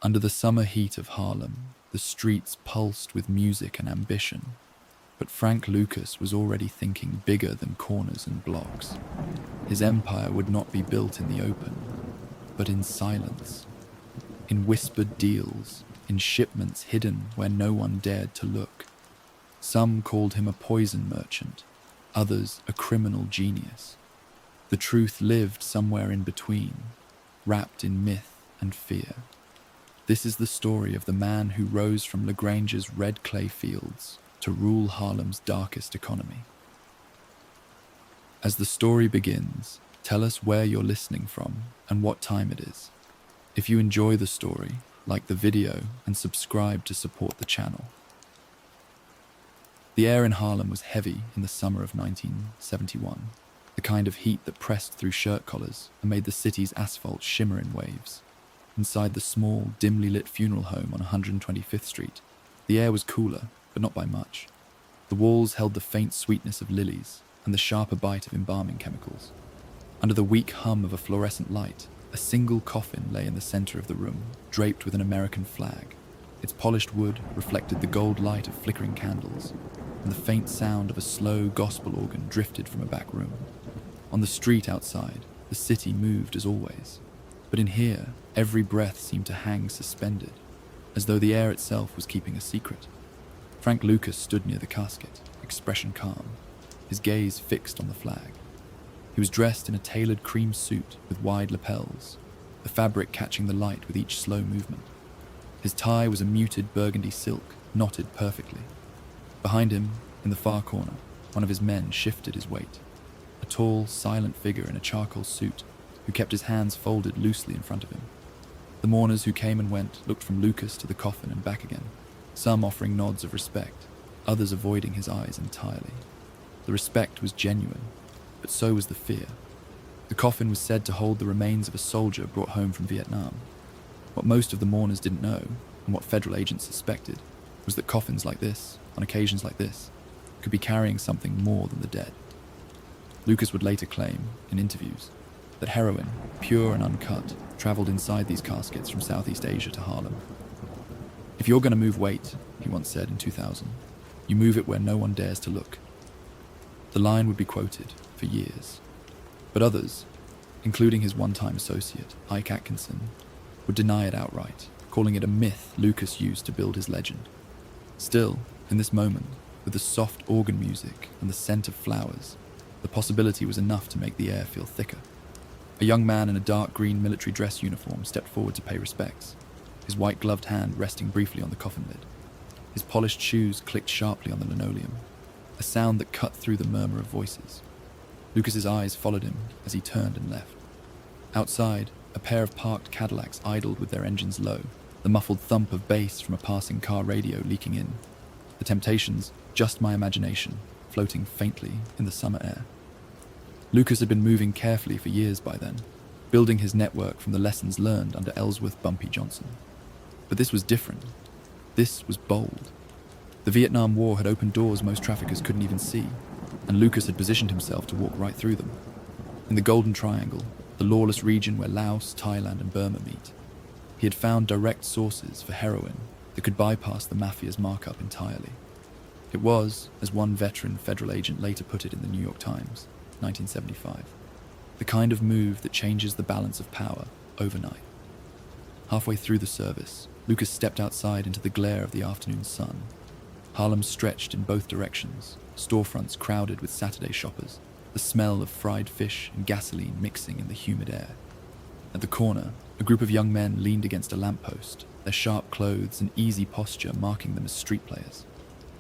Under the summer heat of Harlem, the streets pulsed with music and ambition, but Frank Lucas was already thinking bigger than corners and blocks. His empire would not be built in the open, but in silence, in whispered deals, in shipments hidden where no one dared to look. Some called him a poison merchant, others a criminal genius. The truth lived somewhere in between, wrapped in myth and fear. This is the story of the man who rose from LaGrange's red clay fields to rule Harlem's darkest economy. As the story begins, tell us where you're listening from and what time it is. If you enjoy the story, like the video and subscribe to support the channel. The air in Harlem was heavy in the summer of 1971, the kind of heat that pressed through shirt collars and made the city's asphalt shimmer in waves. Inside the small, dimly lit funeral home on 125th Street, the air was cooler, but not by much. The walls held the faint sweetness of lilies and the sharper bite of embalming chemicals. Under the weak hum of a fluorescent light, a single coffin lay in the center of the room, draped with an American flag. Its polished wood reflected the gold light of flickering candles, and the faint sound of a slow gospel organ drifted from a back room. On the street outside, the city moved as always, but in here, every breath seemed to hang suspended, as though the air itself was keeping a secret. Frank Lucas stood near the casket, expression calm, his gaze fixed on the flag. He was dressed in a tailored cream suit with wide lapels, the fabric catching the light with each slow movement. His tie was a muted burgundy silk, knotted perfectly. Behind him, in the far corner, one of his men shifted his weight, a tall, silent figure in a charcoal suit who kept his hands folded loosely in front of him. The mourners who came and went looked from Lucas to the coffin and back again, some offering nods of respect, others avoiding his eyes entirely. The respect was genuine, but so was the fear. The coffin was said to hold the remains of a soldier brought home from Vietnam. What most of the mourners didn't know, and what federal agents suspected, was that coffins like this, on occasions like this, could be carrying something more than the dead. Lucas would later claim, in interviews, that heroin, pure and uncut, traveled inside these caskets from Southeast Asia to Harlem. "If you're going to move weight," he once said in 2000, "you move it where no one dares to look." The line would be quoted for years, but others, including his one-time associate, Ike Atkinson, would deny it outright, calling it a myth Lucas used to build his legend. Still, in this moment, with the soft organ music and the scent of flowers, the possibility was enough to make the air feel thicker. A young man in a dark green military dress uniform stepped forward to pay respects, his white-gloved hand resting briefly on the coffin lid. His polished shoes clicked sharply on the linoleum, a sound that cut through the murmur of voices. Lucas's eyes followed him as he turned and left. Outside, a pair of parked Cadillacs idled with their engines low, the muffled thump of bass from a passing car radio leaking in. The Temptations, Just My Imagination, floating faintly in the summer air. Lucas had been moving carefully for years by then, building his network from the lessons learned under Ellsworth Bumpy Johnson. But this was different. This was bold. The Vietnam War had opened doors most traffickers couldn't even see, and Lucas had positioned himself to walk right through them. In the Golden Triangle, the lawless region where Laos, Thailand, and Burma meet, he had found direct sources for heroin that could bypass the mafia's markup entirely. It was, as one veteran federal agent later put it in the New York Times, 1975, the kind of move that changes the balance of power overnight. Halfway through the service, Lucas stepped outside into the glare of the afternoon sun. Harlem stretched in both directions, storefronts crowded with Saturday shoppers, the smell of fried fish and gasoline mixing in the humid air. At the corner, a group of young men leaned against a lamppost, their sharp clothes and easy posture marking them as street players.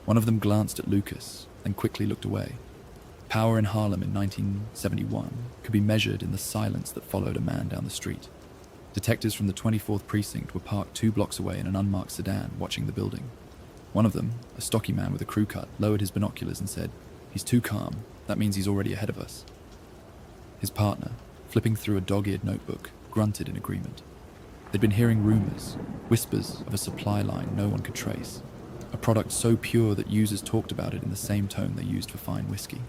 One of them glanced at Lucas, then quickly looked away. Power in Harlem in 1971 could be measured in the silence that followed a man down the street. Detectives from the 24th Precinct were parked 2 blocks away in an unmarked sedan watching the building. One of them, a stocky man with a crew cut, lowered his binoculars and said, "He's too calm. That means he's already ahead of us." His partner, flipping through a dog-eared notebook, grunted in agreement. They'd been hearing rumors, whispers of a supply line no one could trace, a product so pure that users talked about it in the same tone they used for fine whiskey.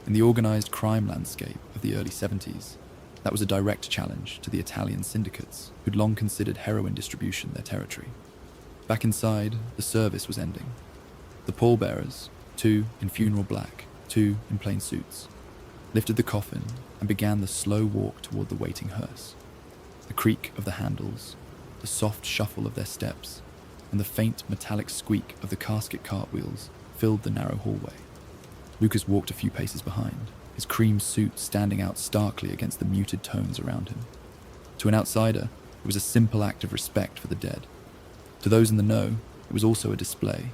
In the organized crime landscape of the early 70s, That was a direct challenge to the Italian syndicates, who'd long considered heroin distribution their territory. Back inside, the service was ending. The pallbearers, 2 in funeral black, 2 in plain suits, lifted the coffin and began the slow walk toward the waiting hearse. The creak of the handles, the soft shuffle of their steps, and the faint metallic squeak of the casket cartwheels filled the narrow hallway. Lucas walked a few paces behind, his cream suit standing out starkly against the muted tones around him. To an outsider, it was a simple act of respect for the dead. To those in the know, it was also a display,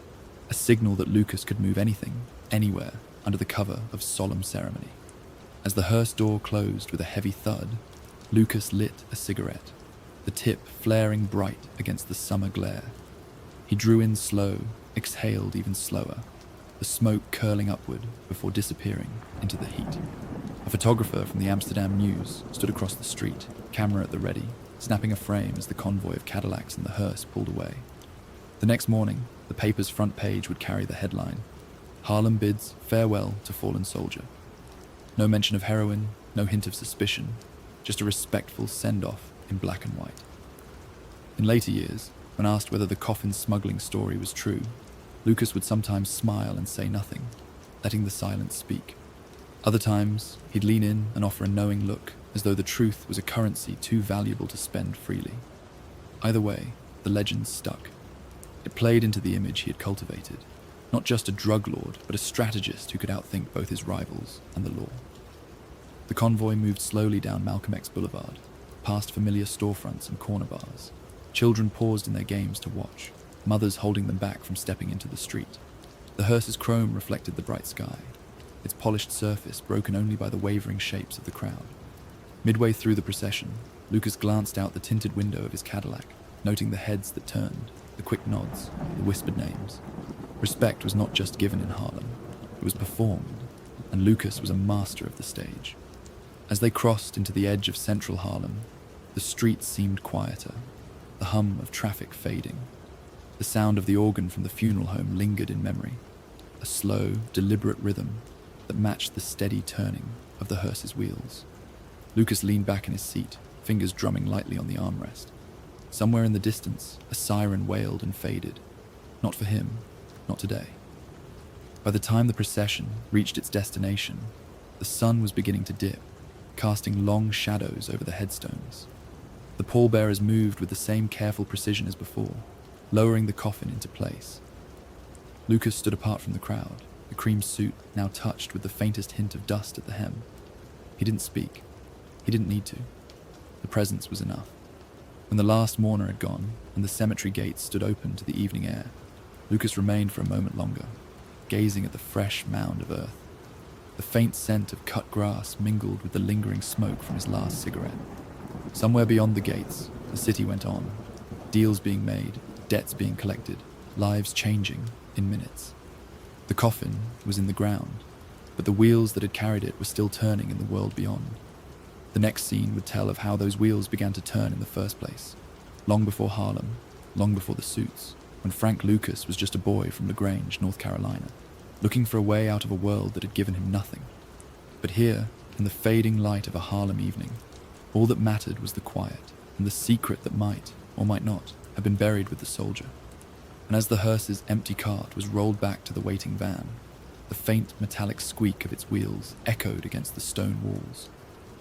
a signal that Lucas could move anything, anywhere, under the cover of solemn ceremony. As the hearse door closed with a heavy thud, Lucas lit a cigarette, the tip flaring bright against the summer glare. He drew in slow, exhaled even slower, the smoke curling upward before disappearing into the heat. A photographer from the Amsterdam News stood across the street, camera at the ready, snapping a frame as the convoy of Cadillacs in the hearse pulled away. The next morning, the paper's front page would carry the headline, "Harlem bids farewell to fallen soldier." No mention of heroin, no hint of suspicion, just a respectful send-off in black and white. In later years, when asked whether the coffin smuggling story was true, Lucas would sometimes smile and say nothing, letting the silence speak. Other times, he'd lean in and offer a knowing look, as though the truth was a currency too valuable to spend freely. Either way, the legend stuck. It played into the image he had cultivated, not just a drug lord, but a strategist who could outthink both his rivals and the law. The convoy moved slowly down Malcolm X Boulevard, past familiar storefronts and corner bars. Children paused in their games to watch, mothers holding them back from stepping into the street. The hearse's chrome reflected the bright sky, its polished surface broken only by the wavering shapes of the crowd. Midway through the procession, Lucas glanced out the tinted window of his Cadillac, noting the heads that turned, the quick nods, the whispered names. Respect was not just given in Harlem, it was performed, and Lucas was a master of the stage. As they crossed into the edge of central Harlem, the streets seemed quieter, the hum of traffic fading. The sound of the organ from the funeral home lingered in memory, a slow, deliberate rhythm that matched the steady turning of the hearse's wheels. Lucas leaned back in his seat, fingers drumming lightly on the armrest. Somewhere in the distance, a siren wailed and faded. Not for him, not today. By the time the procession reached its destination, the sun was beginning to dip, casting long shadows over the headstones. The pallbearers moved with the same careful precision as before, lowering the coffin into place. Lucas stood apart from the crowd, the cream suit now touched with the faintest hint of dust at the hem. He didn't speak. He didn't need to. The presence was enough. When the last mourner had gone and the cemetery gates stood open to the evening air, Lucas remained for a moment longer, gazing at the fresh mound of earth. The faint scent of cut grass mingled with the lingering smoke from his last cigarette. Somewhere beyond the gates, the city went on, deals being made, debts being collected, lives changing in minutes. The coffin was in the ground, but the wheels that had carried it were still turning in the world beyond. The next scene would tell of how those wheels began to turn in the first place, long before Harlem, long before the suits, when Frank Lucas was just a boy from LaGrange, North Carolina, looking for a way out of a world that had given him nothing. But here, in the fading light of a Harlem evening, all that mattered was the quiet and the secret that might, or might not, have been buried with the soldier. And as the hearse's empty cart was rolled back to the waiting van, the faint metallic squeak of its wheels echoed against the stone walls,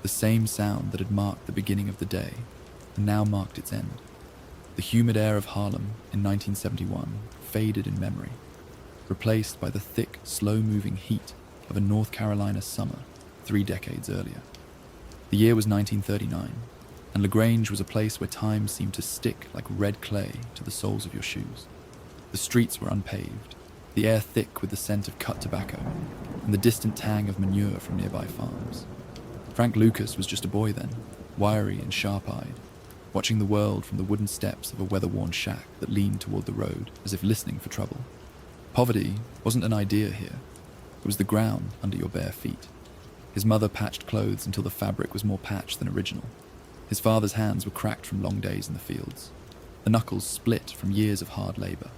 the same sound that had marked the beginning of the day and now marked its end. The humid air of Harlem in 1971 faded in memory, replaced by the thick, slow-moving heat of a North Carolina summer 3 decades earlier. The year was 1939, and LaGrange was a place where time seemed to stick like red clay to the soles of your shoes. The streets were unpaved, the air thick with the scent of cut tobacco, and the distant tang of manure from nearby farms. Frank Lucas was just a boy then, wiry and sharp-eyed, watching the world from the wooden steps of a weather-worn shack that leaned toward the road as if listening for trouble. Poverty wasn't an idea here. It was the ground under your bare feet. His mother patched clothes until the fabric was more patched than original. His father's hands were cracked from long days in the fields. The knuckles split from years of hard labor.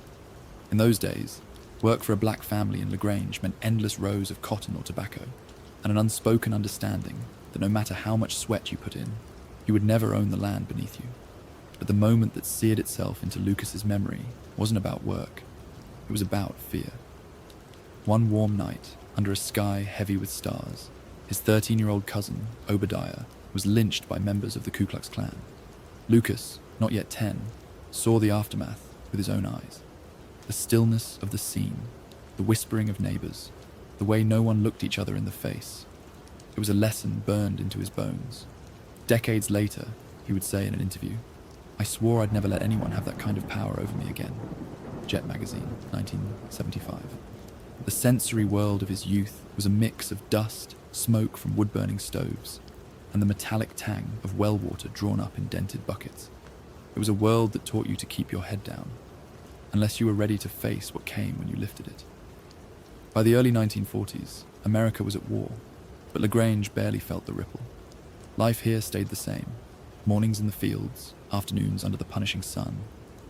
In those days, work for a black family in LaGrange meant endless rows of cotton or tobacco, and an unspoken understanding that no matter how much sweat you put in, you would never own the land beneath you. But the moment that seared itself into Lucas's memory wasn't about work. It was about fear. One warm night, under a sky heavy with stars, his 13-year-old cousin, Obadiah, was lynched by members of the Ku Klux Klan. Lucas, not yet 10, saw the aftermath with his own eyes. The stillness of the scene, the whispering of neighbors, the way no one looked each other in the face. It was a lesson burned into his bones. Decades later, he would say in an interview, "I swore I'd never let anyone have that kind of power over me again." Jet magazine, 1975. The sensory world of his youth was a mix of dust, smoke from wood-burning stoves, and the metallic tang of well water drawn up in dented buckets. It was a world that taught you to keep your head down, unless you were ready to face what came when you lifted it. By the early 1940s, America was at war, but LaGrange barely felt the ripple. Life here stayed the same. Mornings in the fields, afternoons under the punishing sun,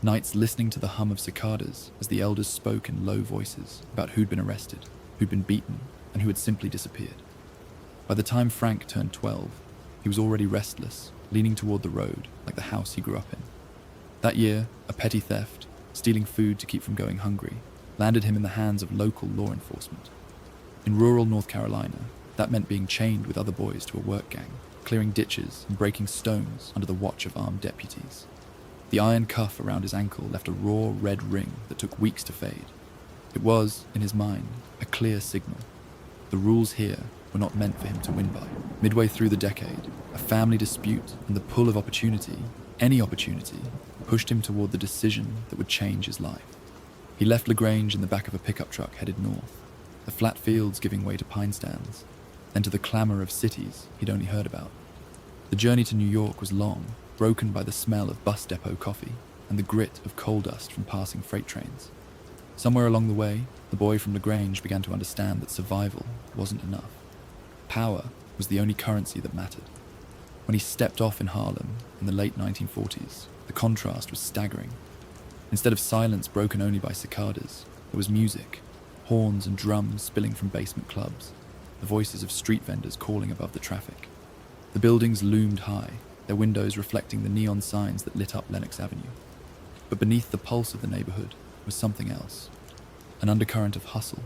nights listening to the hum of cicadas as the elders spoke in low voices about who'd been arrested, who'd been beaten, and who had simply disappeared. By the time Frank turned 12, he was already restless, leaning toward the road like the house he grew up in. That year, a petty theft, stealing food to keep from going hungry, landed him in the hands of local law enforcement. In rural North Carolina, that meant being chained with other boys to a work gang, clearing ditches and breaking stones under the watch of armed deputies. The iron cuff around his ankle left a raw red ring that took weeks to fade. It was, in his mind, a clear signal. The rules here were not meant for him to win by. Midway through the decade, a family dispute and the pull of opportunity, any opportunity, pushed him toward the decision that would change his life. He left LaGrange in the back of a pickup truck headed north, the flat fields giving way to pine stands, then to the clamor of cities he'd only heard about. The journey to New York was long, broken by the smell of bus depot coffee and the grit of coal dust from passing freight trains. Somewhere along the way, the boy from LaGrange began to understand that survival wasn't enough. Power was the only currency that mattered. When he stepped off in Harlem in the late 1940s, the contrast was staggering. Instead of silence broken only by cicadas, there was music, horns and drums spilling from basement clubs, the voices of street vendors calling above the traffic. The buildings loomed high, their windows reflecting the neon signs that lit up Lenox Avenue. But beneath the pulse of the neighborhood was something else, an undercurrent of hustle,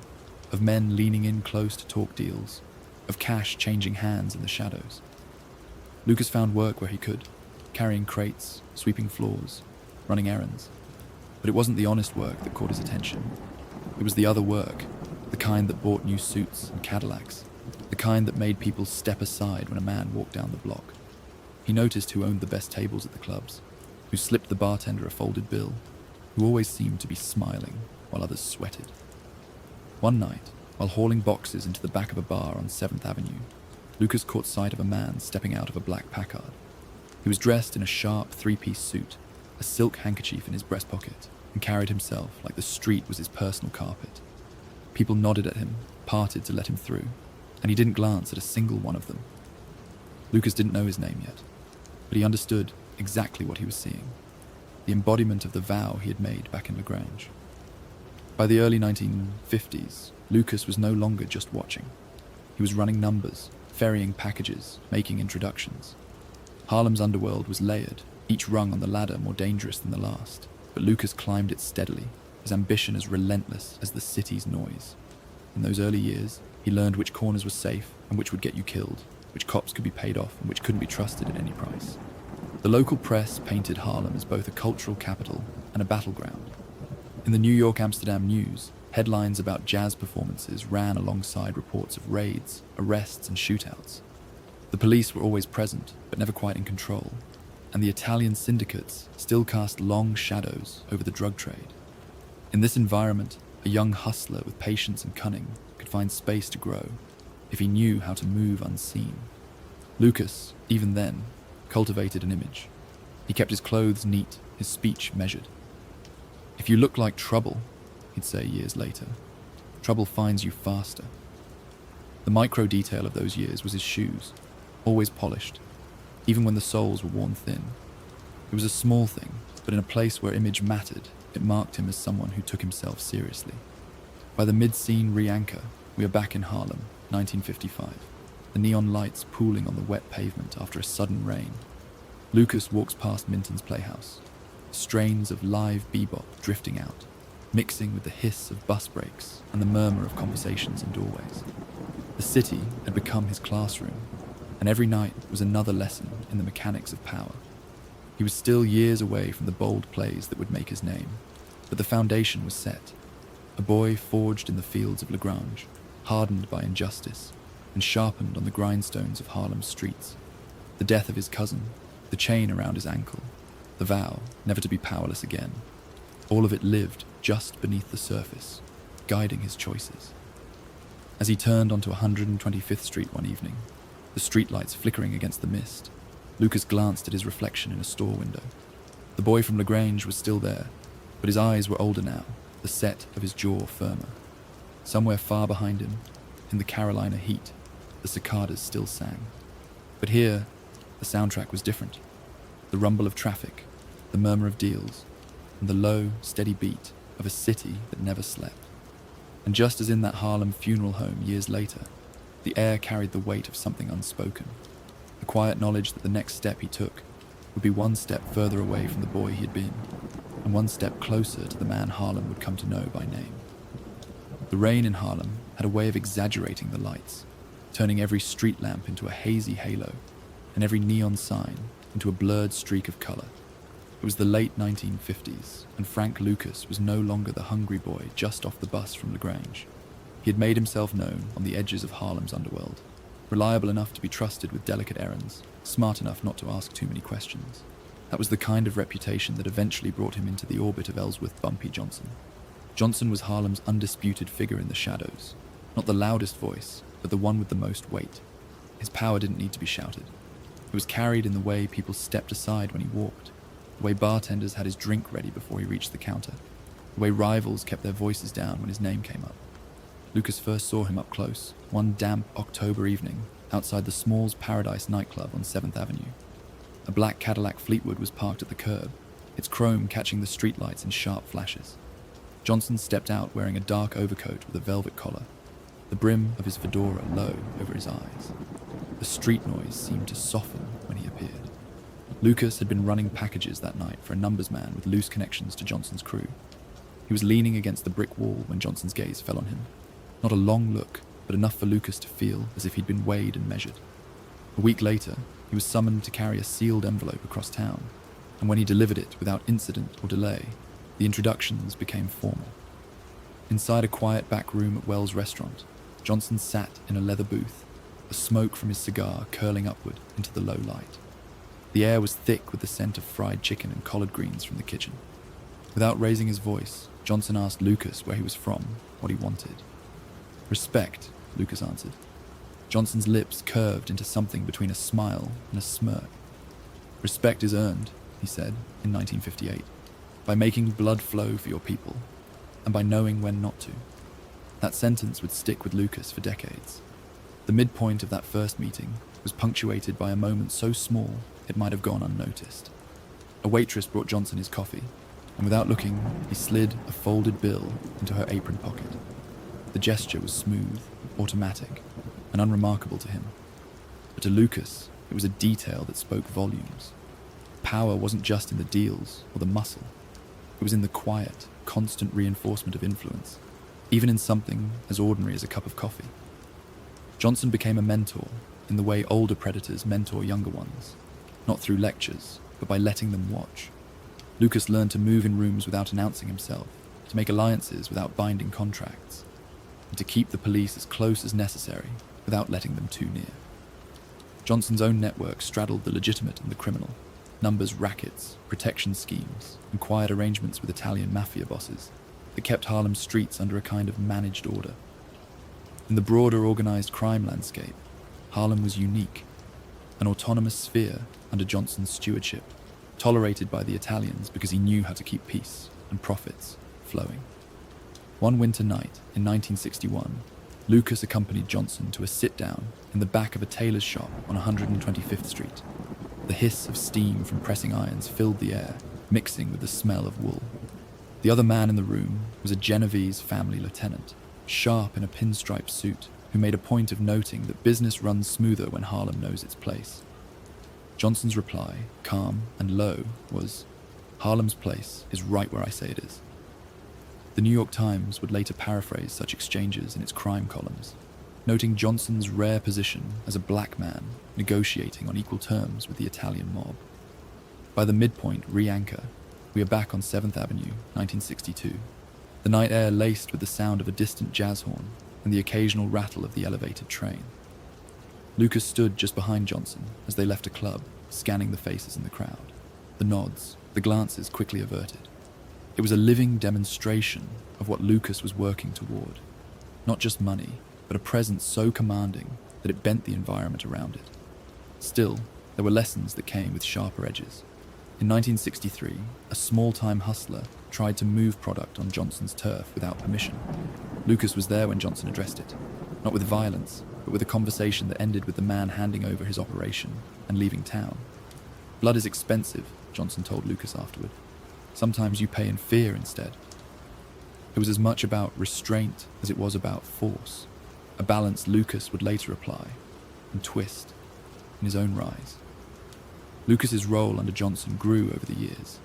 of men leaning in close to talk deals, of cash changing hands in the shadows. Lucas found work where he could, carrying crates, sweeping floors, running errands. But it wasn't the honest work that caught his attention. It was the other work, the kind that bought new suits and Cadillacs, the kind that made people step aside when a man walked down the block. He noticed who owned the best tables at the clubs, who slipped the bartender a folded bill, who always seemed to be smiling while others sweated. One night, while hauling boxes into the back of a bar on 7th Avenue, Lucas caught sight of a man stepping out of a black Packard. He was dressed in a sharp three-piece suit, a silk handkerchief in his breast pocket, and carried himself like the street was his personal carpet. People nodded at him, parted to let him through, and he didn't glance at a single one of them. Lucas didn't know his name yet, but he understood exactly what he was seeing, the embodiment of the vow he had made back in LaGrange. By the early 1950s, Lucas was no longer just watching. He was running numbers, ferrying packages, making introductions. Harlem's underworld was layered, each rung on the ladder more dangerous than the last, but Lucas climbed it steadily, his ambition as relentless as the city's noise. In those early years, he learned which corners were safe and which would get you killed, which cops could be paid off and which couldn't be trusted at any price. The local press painted Harlem as both a cultural capital and a battleground. In the New York-Amsterdam News, headlines about jazz performances ran alongside reports of raids, arrests, and shootouts. The police were always present, but never quite in control, and the Italian syndicates still cast long shadows over the drug trade. In this environment, a young hustler with patience and cunning could find space to grow if he knew how to move unseen. Lucas, even then, cultivated an image. He kept his clothes neat, his speech measured. "If you look like trouble," he'd say years later, "trouble finds you faster." The micro detail of those years was his shoes, always polished, even when the soles were worn thin. It was a small thing, but in a place where image mattered, it marked him as someone who took himself seriously. By the mid-scene re-anchor, we are back in Harlem, 1955. the neon lights pooling on the wet pavement after a sudden rain. Lucas walks past Minton's playhouse, strains of live bebop drifting out, mixing with the hiss of bus brakes and the murmur of conversations in doorways. The city had become his classroom, and every night was another lesson in the mechanics of power. He was still years away from the bold plays that would make his name, but the foundation was set. A boy forged in the fields of Lagrange, hardened by injustice, and sharpened on the grindstones of Harlem's streets. The death of his cousin, the chain around his ankle, the vow never to be powerless again, all of it lived just beneath the surface, guiding his choices. As he turned onto 125th Street one evening, the streetlights flickering against the mist, Lucas glanced at his reflection in a store window. The boy from Lagrange was still there, but his eyes were older now, the set of his jaw firmer. Somewhere far behind him, in the Carolina heat, the cicadas still sang. But here, the soundtrack was different. The rumble of traffic, the murmur of deals, and the low, steady beat of a city that never slept. And just as in that Harlem funeral home years later, the air carried the weight of something unspoken, the quiet knowledge that the next step he took would be one step further away from the boy he had been, and one step closer to the man Harlem would come to know by name. The rain in Harlem had a way of exaggerating the lights, turning every street lamp into a hazy halo, and every neon sign into a blurred streak of color. It was the late 1950s, and Frank Lucas was no longer the hungry boy just off the bus from Lagrange. He had made himself known on the edges of Harlem's underworld, reliable enough to be trusted with delicate errands, smart enough not to ask too many questions. That was the kind of reputation that eventually brought him into the orbit of Ellsworth Bumpy Johnson. Johnson was Harlem's undisputed figure in the shadows, not the loudest voice, but the one with the most weight. His power didn't need to be shouted. It was carried in the way people stepped aside when he walked, the way bartenders had his drink ready before he reached the counter, the way rivals kept their voices down when his name came up. Lucas first saw him up close, one damp October evening, outside the Smalls Paradise nightclub on 7th Avenue. A black Cadillac Fleetwood was parked at the curb, its chrome catching the streetlights in sharp flashes. Johnson stepped out wearing a dark overcoat with a velvet collar, the brim of his fedora low over his eyes. The street noise seemed to soften when he appeared. Lucas had been running packages that night for a numbers man with loose connections to Johnson's crew. He was leaning against the brick wall when Johnson's gaze fell on him. Not a long look, but enough for Lucas to feel as if he'd been weighed and measured. A week later, he was summoned to carry a sealed envelope across town, and when he delivered it without incident or delay, the introductions became formal. Inside a quiet back room at Wells' restaurant, Johnson sat in a leather booth, the smoke from his cigar curling upward into the low light. The air was thick with the scent of fried chicken and collard greens from the kitchen. Without raising his voice, Johnson asked Lucas where he was from, what he wanted. Respect, Lucas answered. Johnson's lips curved into something between a smile and a smirk. Respect is earned, he said, in 1958, by making blood flow for your people, and by knowing when not to. That sentence would stick with Lucas for decades. The midpoint of that first meeting was punctuated by a moment so small it might have gone unnoticed. A waitress brought Johnson his coffee, and without looking, he slid a folded bill into her apron pocket. The gesture was smooth, automatic, and unremarkable to him. But to Lucas, it was a detail that spoke volumes. Power wasn't just in the deals or the muscle. It was in the quiet, constant reinforcement of influence, even in something as ordinary as a cup of coffee. Johnson became a mentor in the way older predators mentor younger ones, not through lectures, but by letting them watch. Lucas learned to move in rooms without announcing himself, to make alliances without binding contracts, and to keep the police as close as necessary without letting them too near. Johnson's own network straddled the legitimate and the criminal, numbers rackets, protection schemes, and quiet arrangements with Italian mafia bosses that kept Harlem's streets under a kind of managed order. In the broader organized crime landscape, Harlem was unique, an autonomous sphere under Johnson's stewardship, tolerated by the Italians because he knew how to keep peace and profits flowing. One winter night in 1961, Lucas accompanied Johnson to a sit-down in the back of a tailor's shop on 125th Street. The hiss of steam from pressing irons filled the air, mixing with the smell of wool. The other man in the room was a Genovese family lieutenant, sharp in a pinstripe suit, who made a point of noting that business runs smoother when Harlem knows its place. Johnson's reply, calm and low, was, "Harlem's place is right where I say it is." The New York Times would later paraphrase such exchanges in its crime columns, noting Johnson's rare position as a black man negotiating on equal terms with the Italian mob. By the midpoint re-anchor, we are back on 7th Avenue, 1962, the night air laced with the sound of a distant jazz horn and the occasional rattle of the elevated train. Lucas stood just behind Johnson as they left a club, scanning the faces in the crowd. The nods, the glances quickly averted. It was a living demonstration of what Lucas was working toward. Not just money, but a presence so commanding that it bent the environment around it. Still, there were lessons that came with sharper edges. In 1963, a small-time hustler tried to move product on Johnson's turf without permission. Lucas was there when Johnson addressed it, not with violence, but with a conversation that ended with the man handing over his operation and leaving town. "Blood is expensive," Johnson told Lucas afterward. "Sometimes you pay in fear instead." It was as much about restraint as it was about force, a balance Lucas would later apply and twist in his own rise. Lucas's role under Johnson grew over the years.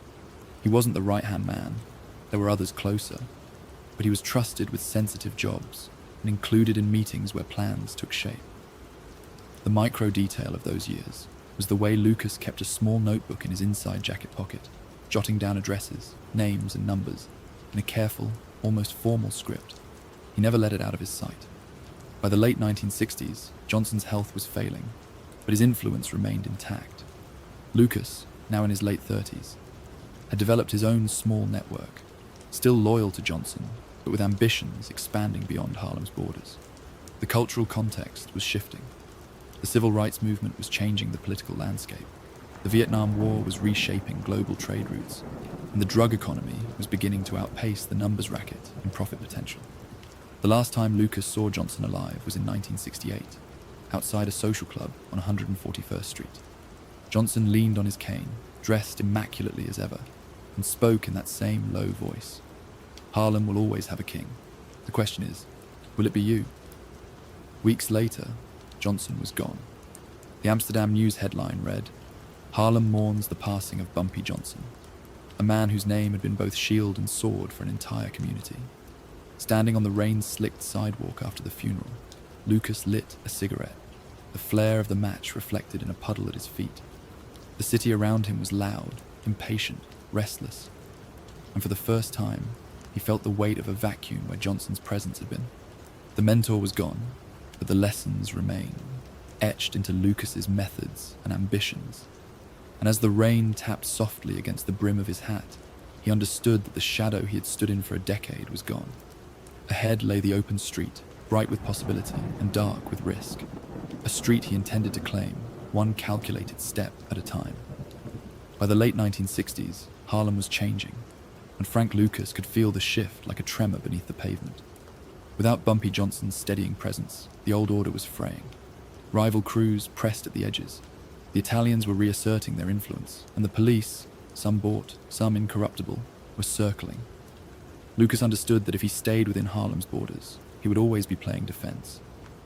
He wasn't the right-hand man, there were others closer, but he was trusted with sensitive jobs and included in meetings where plans took shape. The micro detail of those years was the way Lucas kept a small notebook in his inside jacket pocket, jotting down addresses, names and numbers in a careful, almost formal script. He never let it out of his sight. By the late 1960s, Johnson's health was failing, but his influence remained intact. Lucas, now in his late 30s, had developed his own small network, still loyal to Johnson, but with ambitions expanding beyond Harlem's borders. The cultural context was shifting. The civil rights movement was changing the political landscape. The Vietnam War was reshaping global trade routes, and the drug economy was beginning to outpace the numbers racket in profit potential. The last time Lucas saw Johnson alive was in 1968, outside a social club on 141st Street. Johnson leaned on his cane, dressed immaculately as ever, and spoke in that same low voice. "Harlem will always have a king. The question is, will it be you?" Weeks later, Johnson was gone. The Amsterdam News headline read, "Harlem mourns the passing of Bumpy Johnson," a man whose name had been both shield and sword for an entire community. Standing on the rain-slicked sidewalk after the funeral, Lucas lit a cigarette, the flare of the match reflected in a puddle at his feet. The city around him was loud, impatient, restless, and for the first time, he felt the weight of a vacuum where Johnson's presence had been. The mentor was gone, but the lessons remained, etched into Lucas's methods and ambitions. And as the rain tapped softly against the brim of his hat, he understood that the shadow he had stood in for a decade was gone. Ahead lay the open street, bright with possibility and dark with risk. A street he intended to claim, one calculated step at a time. By the late 1960s, Harlem was changing, and Frank Lucas could feel the shift like a tremor beneath the pavement. Without Bumpy Johnson's steadying presence, the old order was fraying. Rival crews pressed at the edges. The Italians were reasserting their influence, and the police, some bought, some incorruptible, were circling. Lucas understood that if he stayed within Harlem's borders, he would always be playing defense.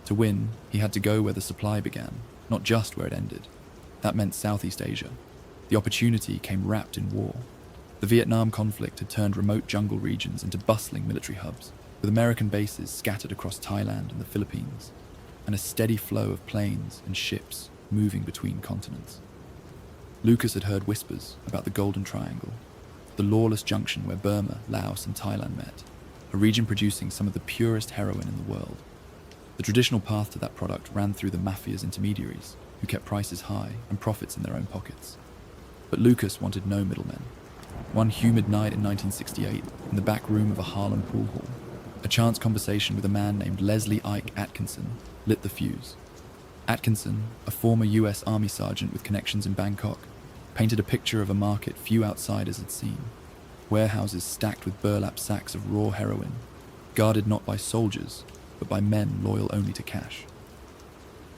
To win, he had to go where the supply began, not just where it ended. That meant Southeast Asia. The opportunity came wrapped in war. The Vietnam conflict had turned remote jungle regions into bustling military hubs, with American bases scattered across Thailand and the Philippines, and a steady flow of planes and ships moving between continents. Lucas had heard whispers about the Golden Triangle, the lawless junction where Burma, Laos and Thailand met, a region producing some of the purest heroin in the world. The traditional path to that product ran through the mafia's intermediaries, who kept prices high and profits in their own pockets. But Lucas wanted no middlemen. One humid night in 1968, in the back room of a Harlem pool hall, a chance conversation with a man named Leslie Ike Atkinson lit the fuse. Atkinson, a former US Army sergeant with connections in Bangkok, painted a picture of a market few outsiders had seen. Warehouses stacked with burlap sacks of raw heroin, guarded not by soldiers, but by men loyal only to cash.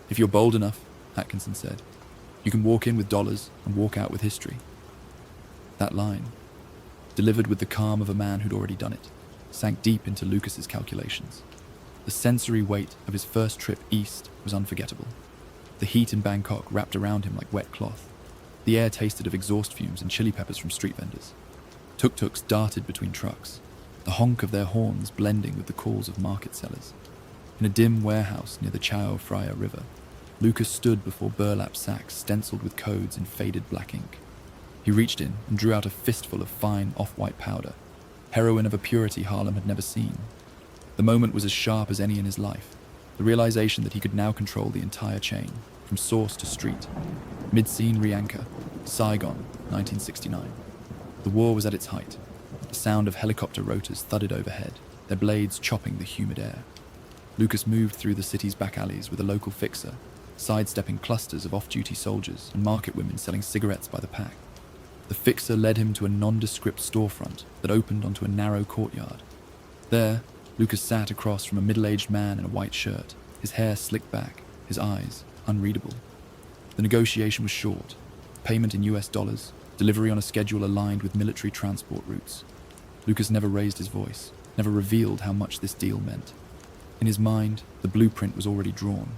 "If you're bold enough," Atkinson said, "you can walk in with dollars and walk out with history." That line, delivered with the calm of a man who'd already done it, sank deep into Lucas's calculations. The sensory weight of his first trip east was unforgettable. The heat in Bangkok wrapped around him like wet cloth. The air tasted of exhaust fumes and chili peppers from street vendors. Tuk-tuks darted between trucks, the honk of their horns blending with the calls of market sellers. In a dim warehouse near the Chao Phraya River, Lucas stood before burlap sacks stenciled with codes in faded black ink. He reached in and drew out a fistful of fine off-white powder, heroin of a purity Harlem had never seen. The moment was as sharp as any in his life, the realization that he could now control the entire chain, from source to street. Mid-scene re-anchor, Saigon, 1969. The war was at its height. The sound of helicopter rotors thudded overhead, their blades chopping the humid air. Lucas moved through the city's back alleys with a local fixer, sidestepping clusters of off-duty soldiers and market women selling cigarettes by the pack. The fixer led him to a nondescript storefront that opened onto a narrow courtyard. There, Lucas sat across from a middle-aged man in a white shirt, his hair slicked back, his eyes unreadable. The negotiation was short, payment in US dollars, delivery on a schedule aligned with military transport routes. Lucas never raised his voice, never revealed how much this deal meant. In his mind, the blueprint was already drawn.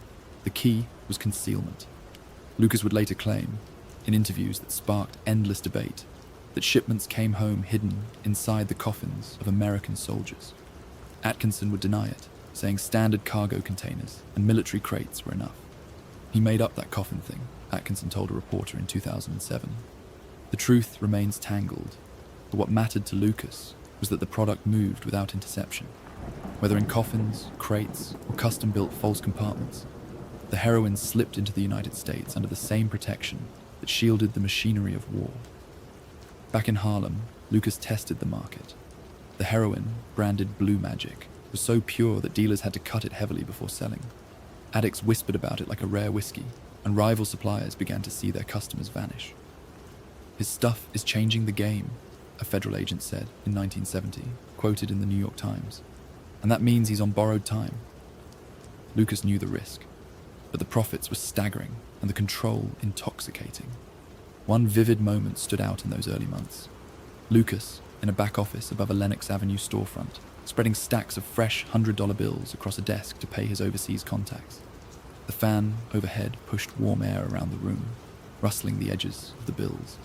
The key was concealment. Lucas would later claim, in interviews that sparked endless debate, that shipments came home hidden inside the coffins of American soldiers. Atkinson would deny it, saying standard cargo containers and military crates were enough. He made up that coffin thing, Atkinson told a reporter in 2007. The truth remains tangled, but what mattered to Lucas was that the product moved without interception. Whether in coffins, crates, or custom-built false compartments, the heroin slipped into the United States under the same protection that shielded the machinery of war. Back in Harlem, Lucas tested the market. The heroin, branded Blue Magic, was so pure that dealers had to cut it heavily before selling. Addicts whispered about it like a rare whiskey, and rival suppliers began to see their customers vanish. "His stuff is changing the game," a federal agent said in 1970, quoted in the New York Times. "And that means he's on borrowed time." Lucas knew the risk, but the profits were staggering and the control intoxicating. One vivid moment stood out in those early months. Lucas, in a back office above a Lenox Avenue storefront, spreading stacks of fresh $100 bills across a desk to pay his overseas contacts. The fan overhead pushed warm air around the room, rustling the edges of the bills.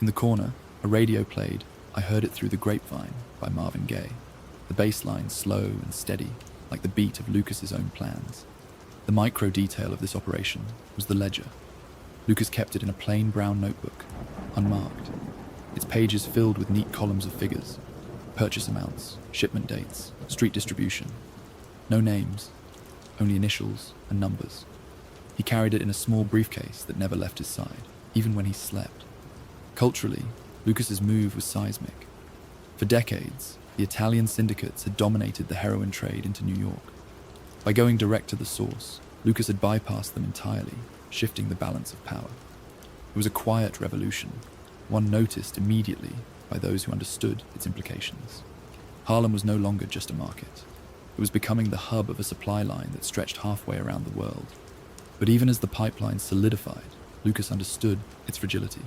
In the corner, a radio played "I Heard It Through the Grapevine" by Marvin Gaye, the bass line slow and steady, like the beat of Lucas's own plans. The micro detail of this operation was the ledger. Lucas kept it in a plain brown notebook, unmarked, its pages filled with neat columns of figures, purchase amounts, shipment dates, street distribution. No names, only initials and numbers. He carried it in a small briefcase that never left his side, even when he slept. Culturally, Lucas's move was seismic. For decades, the Italian syndicates had dominated the heroin trade into New York. By going direct to the source, Lucas had bypassed them entirely, shifting the balance of power. It was a quiet revolution, one noticed immediately by those who understood its implications. Harlem was no longer just a market. It was becoming the hub of a supply line that stretched halfway around the world. But even as the pipeline solidified, Lucas understood its fragility.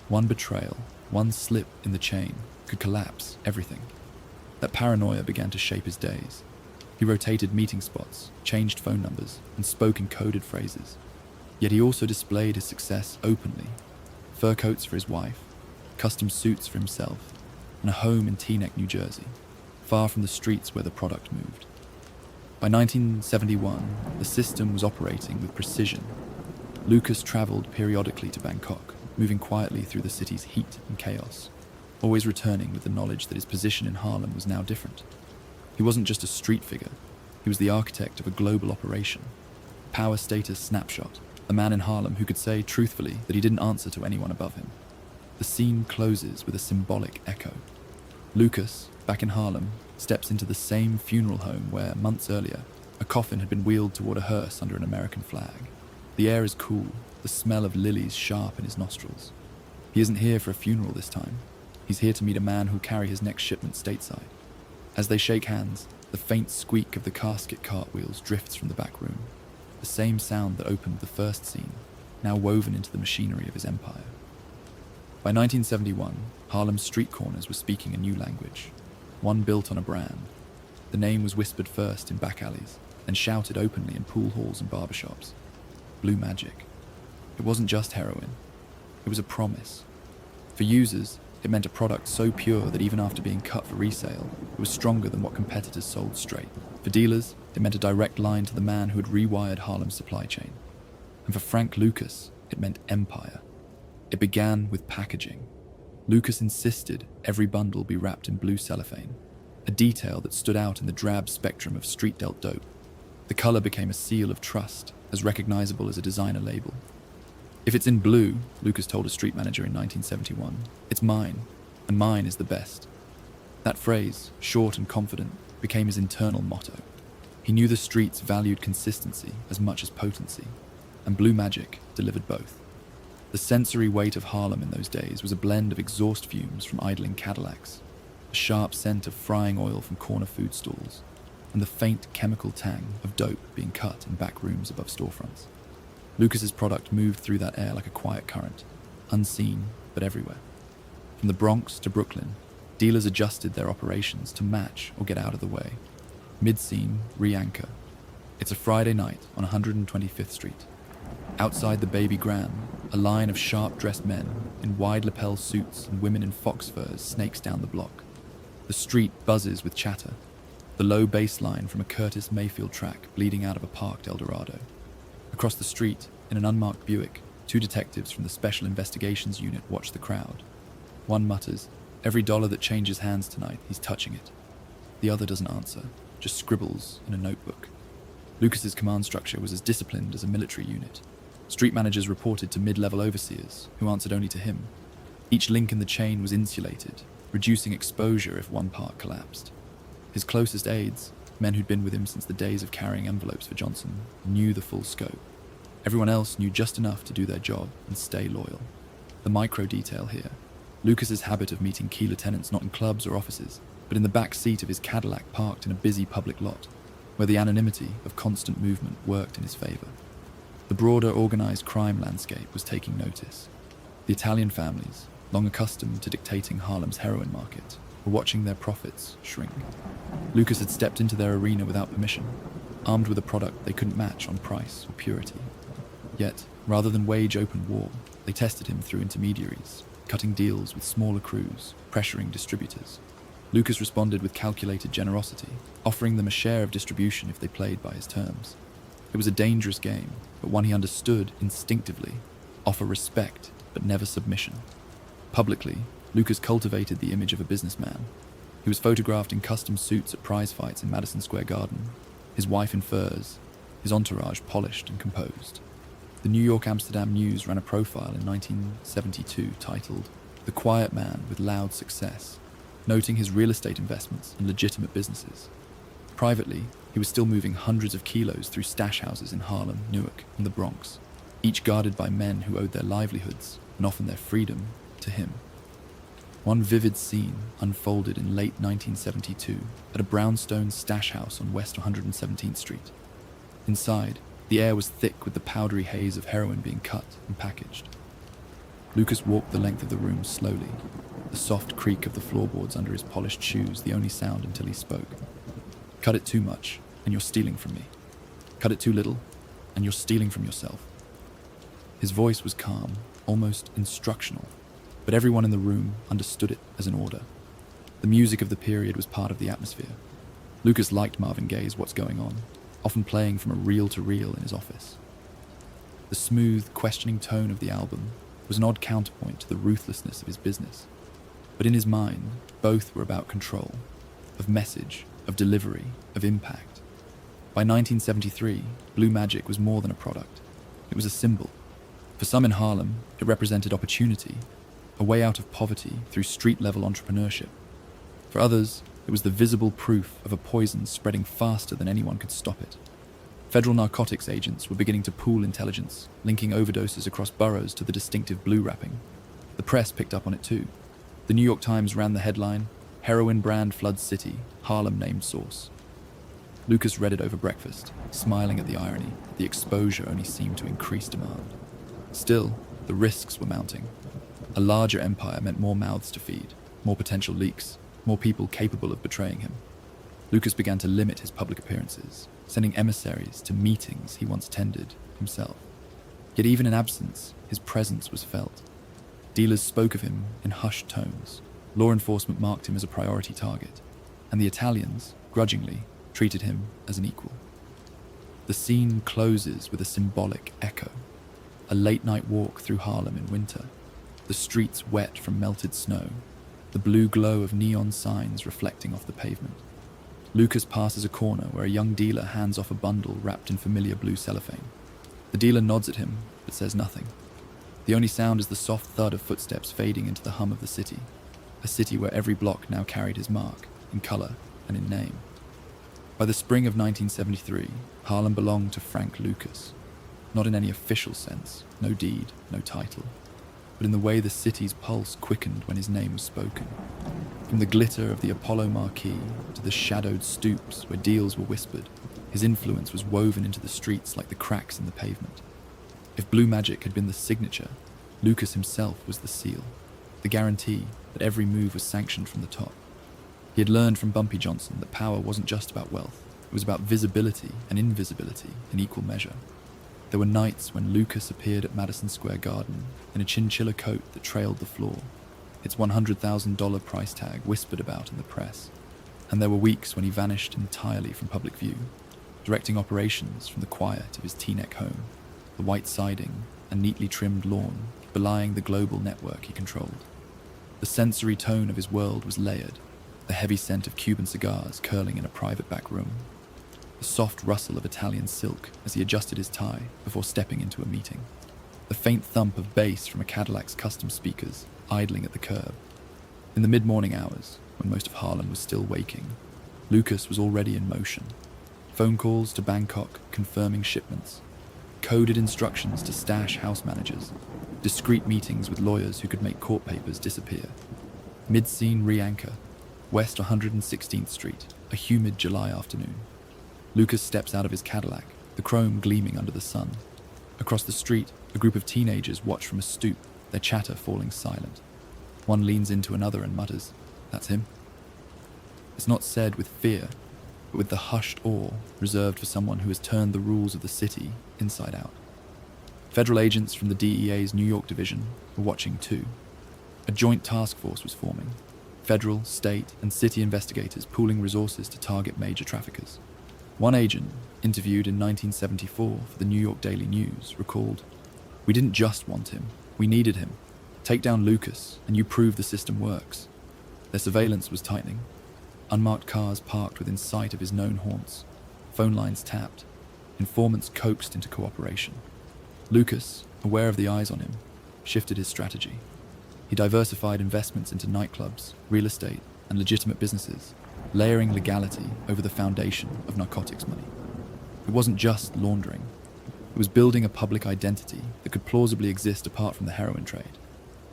One betrayal, one slip in the chain, could collapse everything. That paranoia began to shape his days. He rotated meeting spots, changed phone numbers, and spoke in coded phrases. Yet he also displayed his success openly. Fur coats for his wife, custom suits for himself, and a home in Teaneck, New Jersey, far from the streets where the product moved. By 1971, the system was operating with precision. Lucas traveled periodically to Bangkok, moving quietly through the city's heat and chaos, always returning with the knowledge that his position in Harlem was now different. He wasn't just a street figure, he was the architect of a global operation. Power status snapshot, a man in Harlem who could say truthfully that he didn't answer to anyone above him. The scene closes with a symbolic echo. Lucas, back in Harlem, steps into the same funeral home where, months earlier, a coffin had been wheeled toward a hearse under an American flag. The air is cool, the smell of lilies sharp in his nostrils. He isn't here for a funeral this time. He's here to meet a man who'll carry his next shipment stateside. As they shake hands, the faint squeak of the casket cartwheels drifts from the back room. The same sound that opened the first scene, now woven into the machinery of his empire. By 1971, Harlem's street corners were speaking a new language, one built on a brand. The name was whispered first in back alleys, then shouted openly in pool halls and barbershops. Blue magic. It wasn't just heroin. It was a promise. For users, it meant a product so pure that even after being cut for resale, it was stronger than what competitors sold straight. For dealers, it meant a direct line to the man who had rewired Harlem's supply chain. And for Frank Lucas, it meant empire. It began with packaging. Lucas insisted every bundle be wrapped in blue cellophane, a detail that stood out in the drab spectrum of street-dealt dope. The color became a seal of trust, as recognizable as a designer label. If it's in blue, Lucas told a street manager in 1971, it's mine, and mine is the best. That phrase, short and confident, became his internal motto. He knew the streets valued consistency as much as potency, and Blue Magic delivered both. The sensory weight of Harlem in those days was a blend of exhaust fumes from idling Cadillacs, a sharp scent of frying oil from corner food stalls, and the faint chemical tang of dope being cut in back rooms above storefronts. Lucas's product moved through that air like a quiet current, unseen but everywhere. From the Bronx to Brooklyn, dealers adjusted their operations to match or get out of the way. Mid-scene, re-anchor. It's a Friday night on 125th Street. Outside the Baby Grand, a line of sharp-dressed men in wide lapel suits and women in fox furs snakes down the block. The street buzzes with chatter, the low bass line from a Curtis Mayfield track bleeding out of a parked Eldorado. Across the street, in an unmarked Buick, two detectives from the Special Investigations Unit watch the crowd. One mutters, "Every dollar that changes hands tonight, he's touching it." The other doesn't answer, just scribbles in a notebook. Lucas's command structure was as disciplined as a military unit. Street managers reported to mid-level overseers, who answered only to him. Each link in the chain was insulated, reducing exposure if one part collapsed. His closest aides, men who'd been with him since the days of carrying envelopes for Johnson, knew the full scope. Everyone else knew just enough to do their job and stay loyal. The micro detail here, Lucas's habit of meeting key lieutenants not in clubs or offices, but in the back seat of his Cadillac parked in a busy public lot, where the anonymity of constant movement worked in his favor. The broader organized crime landscape was taking notice. The Italian families, long accustomed to dictating Harlem's heroin market, were watching their profits shrink. Lucas had stepped into their arena without permission, armed with a product they couldn't match on price or purity. Yet, rather than wage open war, they tested him through intermediaries, cutting deals with smaller crews, pressuring distributors. Lucas responded with calculated generosity, offering them a share of distribution if they played by his terms. It was a dangerous game, but one he understood instinctively: offer respect, but never submission. Publicly, Lucas cultivated the image of a businessman. He was photographed in custom suits at prize fights in Madison Square Garden, his wife in furs, his entourage polished and composed. The New York-Amsterdam News ran a profile in 1972 titled "The Quiet Man with Loud Success," noting his real estate investments and legitimate businesses. Privately, he was still moving hundreds of kilos through stash houses in Harlem, Newark, and the Bronx, each guarded by men who owed their livelihoods, and often their freedom, to him. One vivid scene unfolded in late 1972 at a brownstone stash house on West 117th Street. Inside, the air was thick with the powdery haze of heroin being cut and packaged. Lucas walked the length of the room slowly, the soft creak of the floorboards under his polished shoes the only sound until he spoke. "Cut it too much, and you're stealing from me. Cut it too little, and you're stealing from yourself." His voice was calm, almost instructional, but everyone in the room understood it as an order. The music of the period was part of the atmosphere. Lucas liked Marvin Gaye's "What's Going On," often playing from a reel-to-reel in his office. The smooth, questioning tone of the album was an odd counterpoint to the ruthlessness of his business. But in his mind, both were about control, of message, of delivery, of impact. By 1973, Blue Magic was more than a product. It was a symbol. For some in Harlem, it represented opportunity, a way out of poverty through street-level entrepreneurship. For others, it was the visible proof of a poison spreading faster than anyone could stop it. Federal narcotics agents were beginning to pool intelligence, linking overdoses across boroughs to the distinctive blue wrapping. The press picked up on it too. The New York Times ran the headline, "Heroin brand floods city, Harlem named source." Lucas read it over breakfast, smiling at the irony. The exposure only seemed to increase demand. Still, the risks were mounting. A larger empire meant more mouths to feed, more potential leaks, more people capable of betraying him. Lucas began to limit his public appearances, sending emissaries to meetings he once attended himself. Yet even in absence, his presence was felt. Dealers spoke of him in hushed tones. Law enforcement marked him as a priority target, and the Italians, grudgingly, treated him as an equal. The scene closes with a symbolic echo. A late-night walk through Harlem in winter, the streets wet from melted snow, the blue glow of neon signs reflecting off the pavement. Lucas passes a corner where a young dealer hands off a bundle wrapped in familiar blue cellophane. The dealer nods at him, but says nothing. The only sound is the soft thud of footsteps fading into the hum of the city, a city where every block now carried his mark, in color and in name. By the spring of 1973, Harlem belonged to Frank Lucas, not in any official sense, no deed, no title, but in the way the city's pulse quickened when his name was spoken. From the glitter of the Apollo marquee to the shadowed stoops where deals were whispered, his influence was woven into the streets like the cracks in the pavement. If blue magic had been the signature, Lucas himself was the seal, the guarantee that every move was sanctioned from the top. He had learned from Bumpy Johnson that power wasn't just about wealth, it was about visibility and invisibility in equal measure. There were nights when Lucas appeared at Madison Square Garden in a chinchilla coat that trailed the floor, its $100,000 price tag whispered about in the press. And there were weeks when he vanished entirely from public view, directing operations from the quiet of his Teaneck home, the white siding and neatly trimmed lawn belying the global network he controlled. The sensory tone of his world was layered, the heavy scent of Cuban cigars curling in a private back room, the soft rustle of Italian silk as he adjusted his tie before stepping into a meeting, the faint thump of bass from a Cadillac's custom speakers idling at the curb. In the mid-morning hours, when most of Harlem was still waking, Lucas was already in motion. Phone calls to Bangkok confirming shipments, coded instructions to stash house managers, discreet meetings with lawyers who could make court papers disappear. Mid-scene re-anchor, West 116th Street, a humid July afternoon. Lucas steps out of his Cadillac, the chrome gleaming under the sun. Across the street, a group of teenagers watch from a stoop, their chatter falling silent. One leans into another and mutters, "That's him." It's not said with fear, but with the hushed awe reserved for someone who has turned the rules of the city inside out. Federal agents from the DEA's New York division were watching too. A joint task force was forming, federal, state, and city investigators pooling resources to target major traffickers. One agent, interviewed in 1974 for the New York Daily News, recalled, "We didn't just want him, we needed him. Take down Lucas, and you prove the system works." Their surveillance was tightening. Unmarked cars parked within sight of his known haunts. Phone lines tapped. Informants coaxed into cooperation. Lucas, aware of the eyes on him, shifted his strategy. He diversified investments into nightclubs, real estate, and legitimate businesses, layering legality over the foundation of narcotics money. It wasn't just laundering. It was building a public identity that could plausibly exist apart from the heroin trade.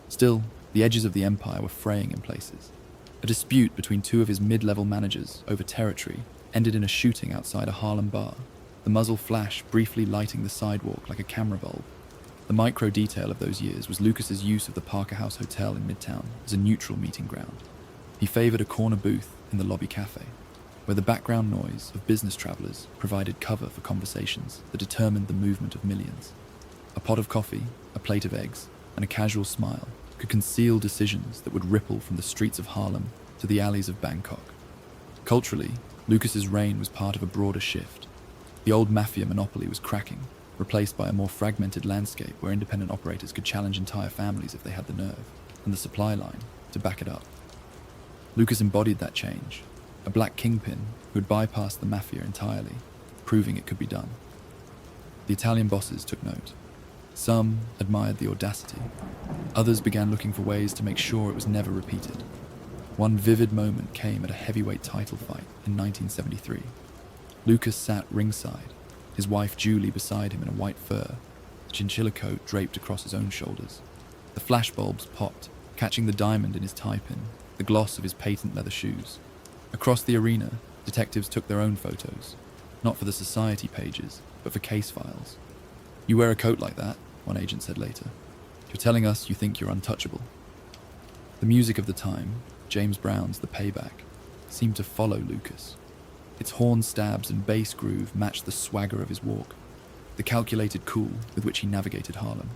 Still, the edges of the empire were fraying in places. A dispute between two of his mid-level managers over territory ended in a shooting outside a Harlem bar, the muzzle flash briefly lighting the sidewalk like a camera bulb. The micro detail of those years was Lucas's use of the Parker House Hotel in Midtown as a neutral meeting ground. He favored a corner booth in the lobby cafe, where the background noise of business travelers provided cover for conversations that determined the movement of millions. A pot of coffee, a plate of eggs, and a casual smile could conceal decisions that would ripple from the streets of Harlem to the alleys of Bangkok. Culturally, Lucas's reign was part of a broader shift. The old mafia monopoly was cracking, replaced by a more fragmented landscape where independent operators could challenge entire families if they had the nerve, and the supply line to back it up. Lucas embodied that change, a black kingpin who had bypassed the mafia entirely, proving it could be done. The Italian bosses took note. Some admired the audacity. Others began looking for ways to make sure it was never repeated. One vivid moment came at a heavyweight title fight in 1973. Lucas sat ringside, his wife Julie beside him in a white fur, a chinchilla coat draped across his own shoulders. The flashbulbs popped, catching the diamond in his tie-pin, the gloss of his patent leather shoes. Across the arena, detectives took their own photos, not for the society pages, but for case files. "You wear a coat like that," one agent said later. "You're telling us you think you're untouchable." The music of the time, James Brown's The Payback, seemed to follow Lucas. Its horn stabs and bass groove matched the swagger of his walk, the calculated cool with which he navigated Harlem.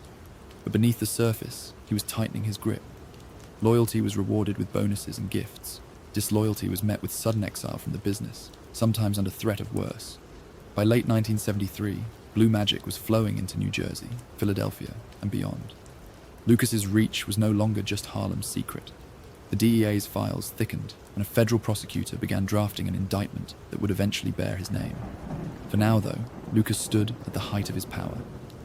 But beneath the surface, he was tightening his grip. Loyalty was rewarded with bonuses and gifts. Disloyalty was met with sudden exile from the business, sometimes under threat of worse. By late 1973, blue magic was flowing into New Jersey, Philadelphia, and beyond. Lucas's reach was no longer just Harlem's secret. The DEA's files thickened, and a federal prosecutor began drafting an indictment that would eventually bear his name. For now, though, Lucas stood at the height of his power.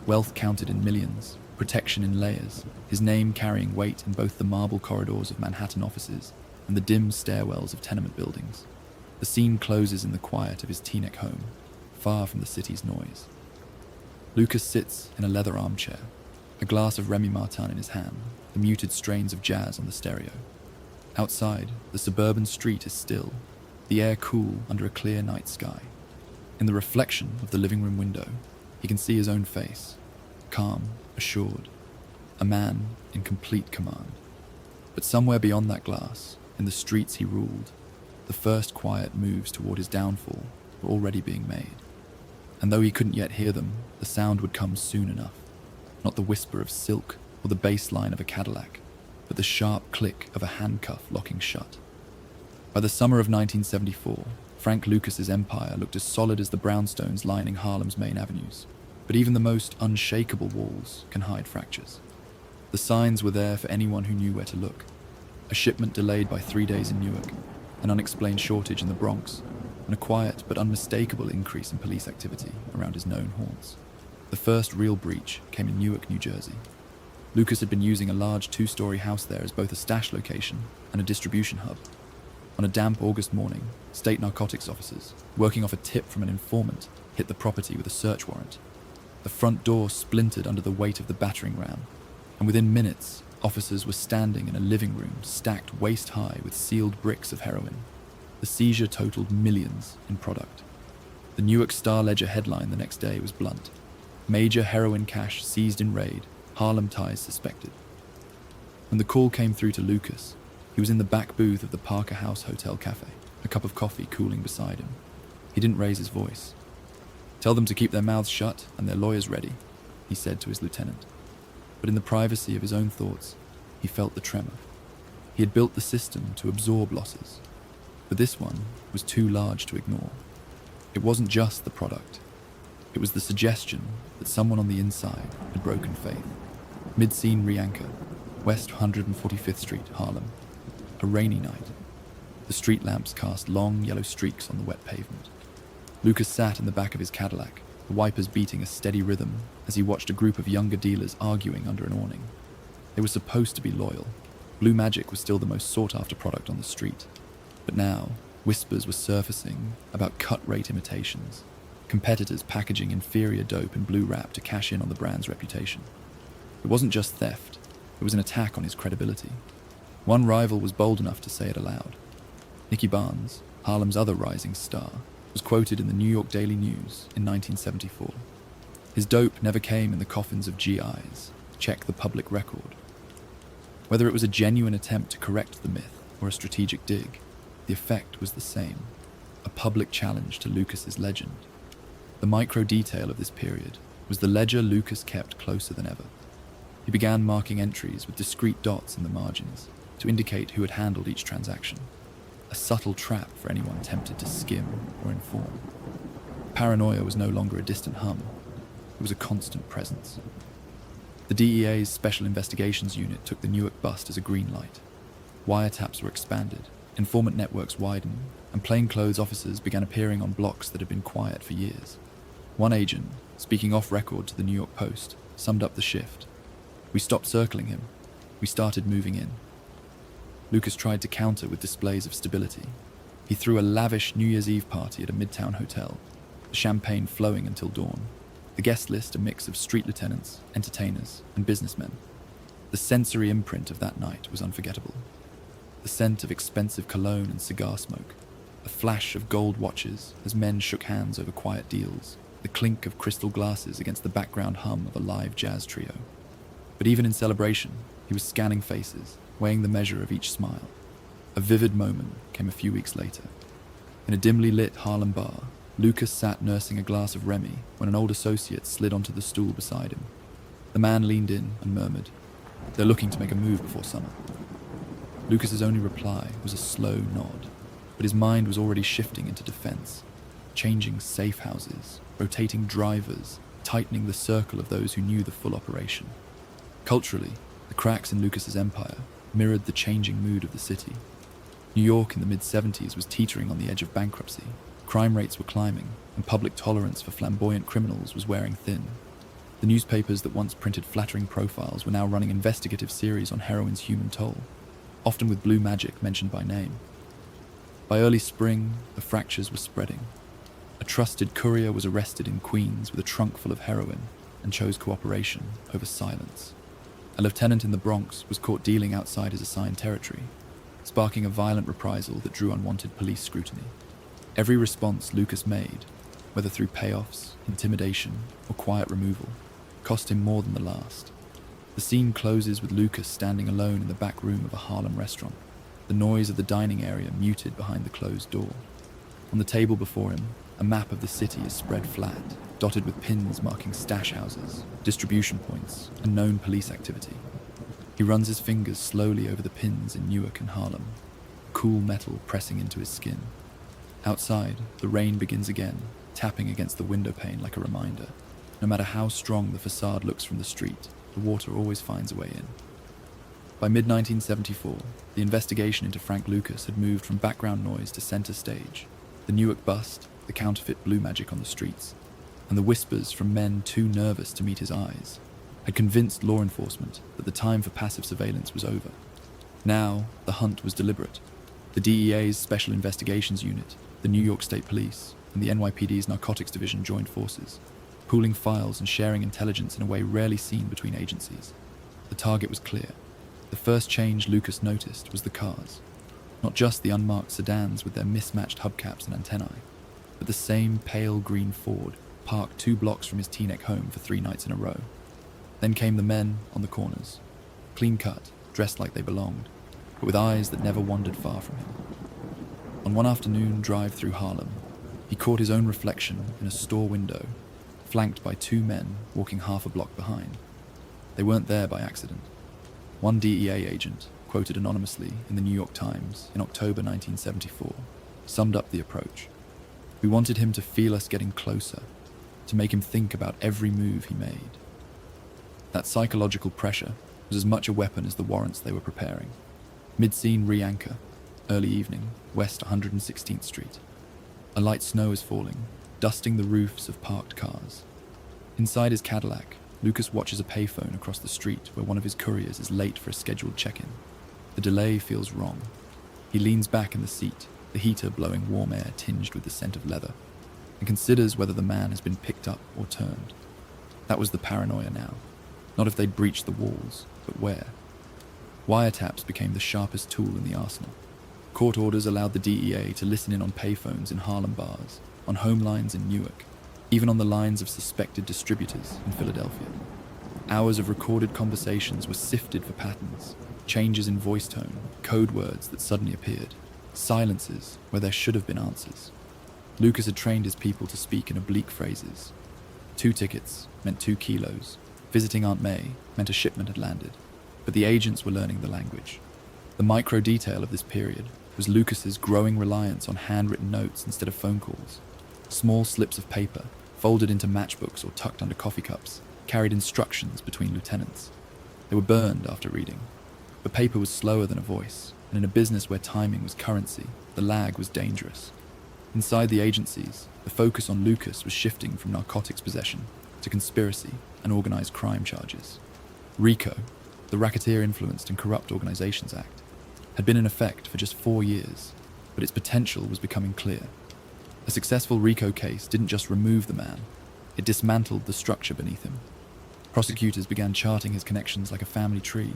Wealth counted in millions, protection in layers, his name carrying weight in both the marble corridors of Manhattan offices and the dim stairwells of tenement buildings. The scene closes in the quiet of his Teaneck home, far from the city's noise. Lucas sits in a leather armchair, a glass of Remy Martin in his hand, the muted strains of jazz on the stereo. Outside, the suburban street is still, the air cool under a clear night sky. In the reflection of the living room window, he can see his own face, calm, assured, a man in complete command. But somewhere beyond that glass, in the streets he ruled, the first quiet moves toward his downfall were already being made. And though he couldn't yet hear them, the sound would come soon enough. Not the whisper of silk or the bass line of a Cadillac, but the sharp click of a handcuff locking shut. By the summer of 1974, Frank Lucas's empire looked as solid as the brownstones lining Harlem's main avenues. But even the most unshakable walls can hide fractures. The signs were there for anyone who knew where to look. A shipment delayed by 3 days in Newark, an unexplained shortage in the Bronx, and a quiet but unmistakable increase in police activity around his known haunts. The first real breach came in Newark, New Jersey. Lucas had been using a large 2-story house there as both a stash location and a distribution hub. On a damp August morning, state narcotics officers, working off a tip from an informant, hit the property with a search warrant. The front door splintered under the weight of the battering ram, and within minutes, officers were standing in a living room stacked waist-high with sealed bricks of heroin. The seizure totaled millions in product. The Newark Star-Ledger headline the next day was blunt: "Major heroin cache seized in raid, Harlem ties suspected." When the call came through to Lucas, he was in the back booth of the Parker House Hotel Cafe, a cup of coffee cooling beside him. He didn't raise his voice. "Tell them to keep their mouths shut and their lawyers ready," he said to his lieutenant. But in the privacy of his own thoughts, he felt the tremor. He had built the system to absorb losses, but this one was too large to ignore. It wasn't just the product. It was the suggestion that someone on the inside had broken faith. Mid-scene re-anchor, West 145th Street, Harlem. A rainy night. The street lamps cast long yellow streaks on the wet pavement. Lucas sat in the back of his Cadillac, the wipers beating a steady rhythm as he watched a group of younger dealers arguing under an awning. They were supposed to be loyal. Blue Magic was still the most sought-after product on the street. But now, whispers were surfacing about cut-rate imitations, competitors packaging inferior dope in blue wrap to cash in on the brand's reputation. It wasn't just theft, it was an attack on his credibility. One rival was bold enough to say it aloud. Nicky Barnes, Harlem's other rising star, was quoted in the New York Daily News in 1974. His dope never came in the coffins of GIs. Check the public record. Whether it was a genuine attempt to correct the myth or a strategic dig, the effect was the same: a public challenge to Lucas's legend. The micro detail of this period was the ledger Lucas kept closer than ever. He began marking entries with discrete dots in the margins to indicate who had handled each transaction. A subtle trap for anyone tempted to skim or inform. Paranoia was no longer a distant hum. It was a constant presence. The DEA's Special Investigations Unit took the Newark bust as a green light. Wiretaps were expanded, informant networks widened, and plainclothes officers began appearing on blocks that had been quiet for years. One agent, speaking off record to the New York Post, summed up the shift. "We stopped circling him. We started moving in." Lucas tried to counter with displays of stability. He threw a lavish New Year's Eve party at a midtown hotel, the champagne flowing until dawn. The guest list a mix of street lieutenants, entertainers, and businessmen. The sensory imprint of that night was unforgettable. The scent of expensive cologne and cigar smoke, a flash of gold watches as men shook hands over quiet deals, the clink of crystal glasses against the background hum of a live jazz trio. But even in celebration, he was scanning faces, weighing the measure of each smile. A vivid moment came a few weeks later. In a dimly lit Harlem bar, Lucas sat nursing a glass of Remy when an old associate slid onto the stool beside him. The man leaned in and murmured, "They're looking to make a move before summer." Lucas's only reply was a slow nod, but his mind was already shifting into defense, changing safe houses, rotating drivers, tightening the circle of those who knew the full operation. Culturally, the cracks in Lucas's empire mirrored the changing mood of the city. New York in the mid-70s was teetering on the edge of bankruptcy. Crime rates were climbing, and public tolerance for flamboyant criminals was wearing thin. The newspapers that once printed flattering profiles were now running investigative series on heroin's human toll, often with blue magic mentioned by name. By early spring, the fractures were spreading. A trusted courier was arrested in Queens with a trunk full of heroin and chose cooperation over silence. A lieutenant in the Bronx was caught dealing outside his assigned territory, sparking a violent reprisal that drew unwanted police scrutiny. Every response Lucas made, whether through payoffs, intimidation, or quiet removal, cost him more than the last. The scene closes with Lucas standing alone in the back room of a Harlem restaurant, the noise of the dining area muted behind the closed door. On the table before him, a map of the city is spread flat, dotted with pins marking stash houses, distribution points, and known police activity. He runs his fingers slowly over the pins in Newark and Harlem, cool metal pressing into his skin. Outside, the rain begins again, tapping against the window pane like a reminder. No matter how strong the facade looks from the street, the water always finds a way in. By mid-1974, the investigation into Frank Lucas had moved from background noise to center stage. The Newark bust, the counterfeit blue magic on the streets, and the whispers from men too nervous to meet his eyes, had convinced law enforcement that the time for passive surveillance was over. Now, the hunt was deliberate. The DEA's Special Investigations Unit, the New York State Police, and the NYPD's Narcotics Division joined forces, pooling files and sharing intelligence in a way rarely seen between agencies. The target was clear. The first change Lucas noticed was the cars. Not just the unmarked sedans with their mismatched hubcaps and antennae, but the same pale green Ford parked 2 blocks from his Teaneck home for 3 nights in a row. Then came the men on the corners, clean-cut, dressed like they belonged, but with eyes that never wandered far from him. On one afternoon drive through Harlem, he caught his own reflection in a store window, flanked by 2 men walking half a block behind. They weren't there by accident. One DEA agent, quoted anonymously in the New York Times in October 1974, summed up the approach. "We wanted him to feel us getting closer, to make him think about every move he made." That psychological pressure was as much a weapon as the warrants they were preparing. Mid-scene re-anchor, early evening, west 116th Street. A light snow is falling, dusting the roofs of parked cars. Inside his Cadillac, Lucas watches a payphone across the street where one of his couriers is late for a scheduled check-in. The delay feels wrong. He leans back in the seat, the heater blowing warm air tinged with the scent of leather, and considers whether the man has been picked up or turned. That was the paranoia now. Not if they'd breached the walls, but where. Wiretaps became the sharpest tool in the arsenal. Court orders allowed the DEA to listen in on payphones in Harlem bars, on home lines in Newark, even on the lines of suspected distributors in Philadelphia. Hours of recorded conversations were sifted for patterns, changes in voice tone, code words that suddenly appeared, silences where there should have been answers. Lucas had trained his people to speak in oblique phrases. 2 tickets meant 2 kilos. Visiting Aunt May meant a shipment had landed. But the agents were learning the language. The micro detail of this period was Lucas's growing reliance on handwritten notes instead of phone calls. Small slips of paper, folded into matchbooks or tucked under coffee cups, carried instructions between lieutenants. They were burned after reading. But paper was slower than a voice, and in a business where timing was currency, the lag was dangerous. Inside the agencies, the focus on Lucas was shifting from narcotics possession to conspiracy and organized crime charges. RICO, the Racketeer-Influenced and Corrupt Organizations Act, had been in effect for just 4 years, but its potential was becoming clear. A successful RICO case didn't just remove the man, it dismantled the structure beneath him. Prosecutors began charting his connections like a family tree,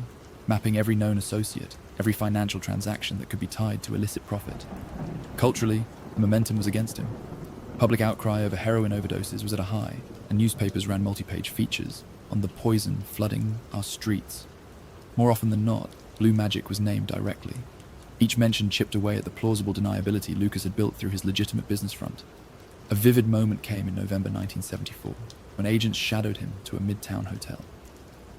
mapping every known associate, every financial transaction that could be tied to illicit profit. Culturally, the momentum was against him. Public outcry over heroin overdoses was at a high, and newspapers ran multi-page features on the poison flooding our streets. More often than not, blue magic was named directly. Each mention chipped away at the plausible deniability Lucas had built through his legitimate business front. A vivid moment came in November 1974, when agents shadowed him to a midtown hotel.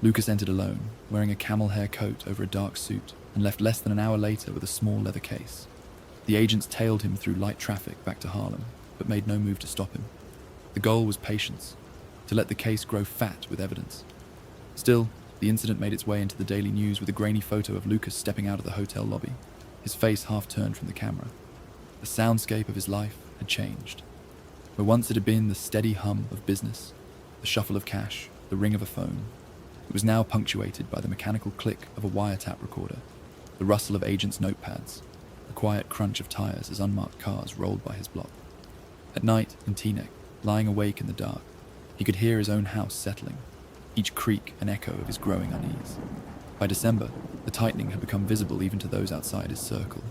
Lucas entered alone, wearing a camel hair coat over a dark suit, and left less than an hour later with a small leather case. The agents tailed him through light traffic back to Harlem, but made no move to stop him. The goal was patience, to let the case grow fat with evidence. Still, the incident made its way into the Daily News with a grainy photo of Lucas stepping out of the hotel lobby, his face half turned from the camera. The soundscape of his life had changed. Where once it had been the steady hum of business, the shuffle of cash, the ring of a phone, it was now punctuated by the mechanical click of a wiretap recorder, the rustle of agents' notepads, the quiet crunch of tires as unmarked cars rolled by his block. At night, in Teaneck, lying awake in the dark, he could hear his own house settling, each creak an echo of his growing unease. By December, the tightening had become visible even to those outside his circle.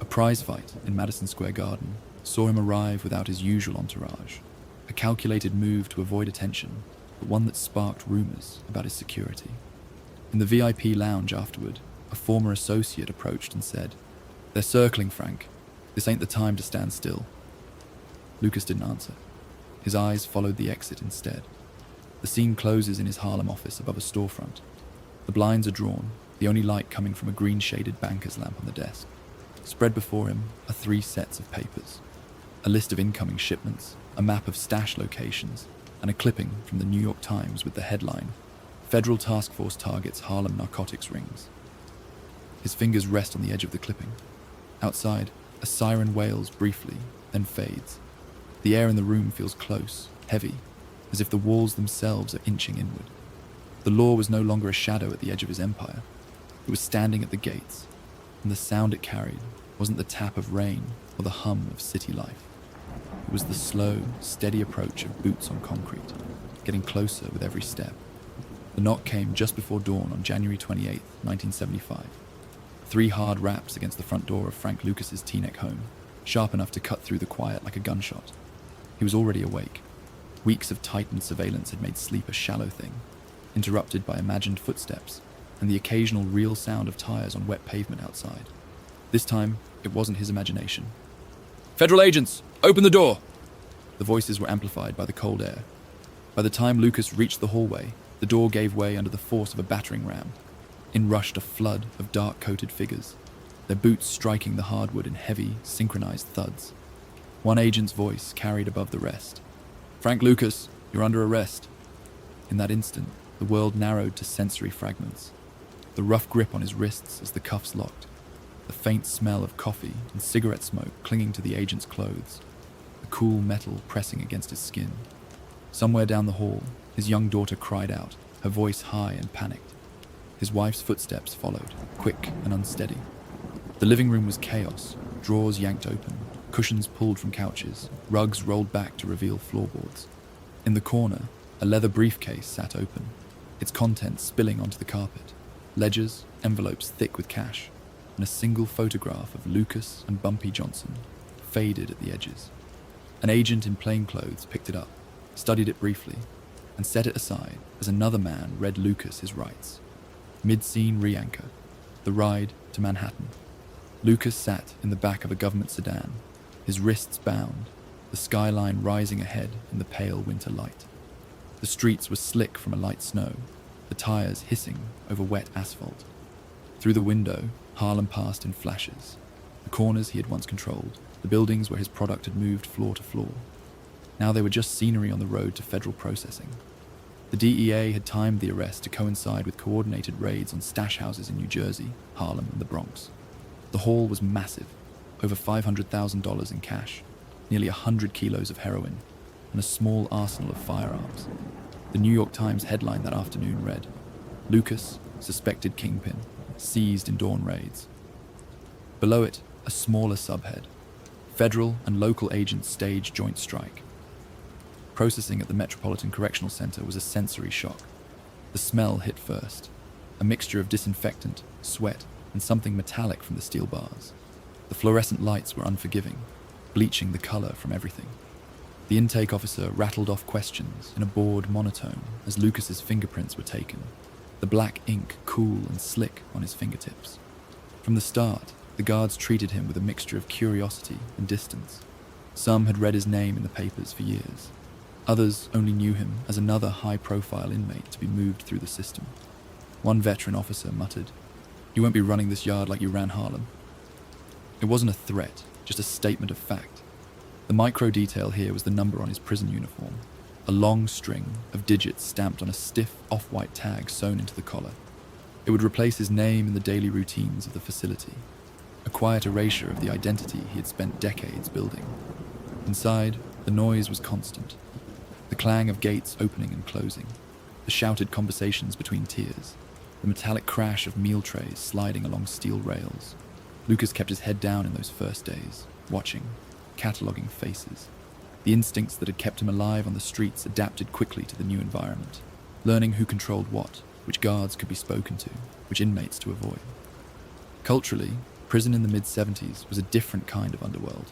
A prize fight in Madison Square Garden saw him arrive without his usual entourage, a calculated move to avoid attention, but one that sparked rumors about his security. In the VIP lounge afterward, a former associate approached and said, "They're circling, Frank. This ain't the time to stand still." Lucas didn't answer. His eyes followed the exit instead. The scene closes in his Harlem office above a storefront. The blinds are drawn, the only light coming from a green-shaded banker's lamp on the desk. Spread before him are 3 sets of papers. A list of incoming shipments, a map of stash locations, and a clipping from the New York Times with the headline, "Federal Task Force Targets Harlem Narcotics Rings." His fingers rest on the edge of the clipping. Outside, a siren wails briefly, then fades. The air in the room feels close, heavy, as if the walls themselves are inching inward. The law was no longer a shadow at the edge of his empire. It was standing at the gates, and the sound it carried wasn't the tap of rain or the hum of city life. It was the slow, steady approach of boots on concrete, getting closer with every step. The knock came just before dawn on January 28, 1975. 3 hard raps against the front door of Frank Lucas's Teaneck home, sharp enough to cut through the quiet like a gunshot. He was already awake. Weeks of tightened surveillance had made sleep a shallow thing, interrupted by imagined footsteps and the occasional real sound of tires on wet pavement outside. This time, it wasn't his imagination. "Federal agents, open the door!" The voices were amplified by the cold air. By the time Lucas reached the hallway, the door gave way under the force of a battering ram. In rushed a flood of dark-coated figures, their boots striking the hardwood in heavy, synchronized thuds. One agent's voice carried above the rest. "Frank Lucas, you're under arrest." In that instant, the world narrowed to sensory fragments. The rough grip on his wrists as the cuffs locked, the faint smell of coffee and cigarette smoke clinging to the agent's clothes, the cool metal pressing against his skin. Somewhere down the hall, his young daughter cried out, her voice high and panicked. His wife's footsteps followed, quick and unsteady. The living room was chaos, drawers yanked open, cushions pulled from couches, rugs rolled back to reveal floorboards. In the corner, a leather briefcase sat open, its contents spilling onto the carpet, ledgers, envelopes thick with cash, and a single photograph of Lucas and Bumpy Johnson, faded at the edges. An agent in plainclothes picked it up, studied it briefly, and set it aside as another man read Lucas his rights. Mid-scene re-anchor, the ride to Manhattan. Lucas sat in the back of a government sedan, his wrists bound, the skyline rising ahead in the pale winter light. The streets were slick from a light snow, the tires hissing over wet asphalt. Through the window, Harlem passed in flashes. The corners he had once controlled, the buildings where his product had moved floor to floor. Now they were just scenery on the road to federal processing. The DEA had timed the arrest to coincide with coordinated raids on stash houses in New Jersey, Harlem, and the Bronx. The haul was massive, over $500,000 in cash, nearly 100 kilos of heroin, and a small arsenal of firearms. The New York Times headline that afternoon read, "Lucas, suspected kingpin, seized in dawn raids." Below it, a smaller subhead, "Federal and local agents stage joint strike." Processing at the Metropolitan Correctional Center was a sensory shock. The smell hit first, a mixture of disinfectant, sweat, and something metallic from the steel bars. The fluorescent lights were unforgiving, bleaching the color from everything. The intake officer rattled off questions in a bored monotone as Lucas's fingerprints were taken, the black ink cool and slick on his fingertips. From the start, The guards treated him with a mixture of curiosity and distance. Some had read his name in the papers for years. Others only knew him as another high-profile inmate to be moved through the system. One veteran officer muttered, "You won't be running this yard like you ran Harlem." It wasn't a threat, just a statement of fact. The micro detail here was the number on his prison uniform, a long string of digits stamped on a stiff off-white tag sewn into the collar. It would replace his name in the daily routines of the facility, a quiet erasure of the identity he had spent decades building. Inside, the noise was constant. The clang of gates opening and closing, the shouted conversations between tiers, the metallic crash of meal trays sliding along steel rails. Lucas kept his head down in those first days, watching, cataloguing faces. The instincts that had kept him alive on the streets adapted quickly to the new environment, learning who controlled what, which guards could be spoken to, which inmates to avoid. Culturally, prison in the mid-70s was a different kind of underworld.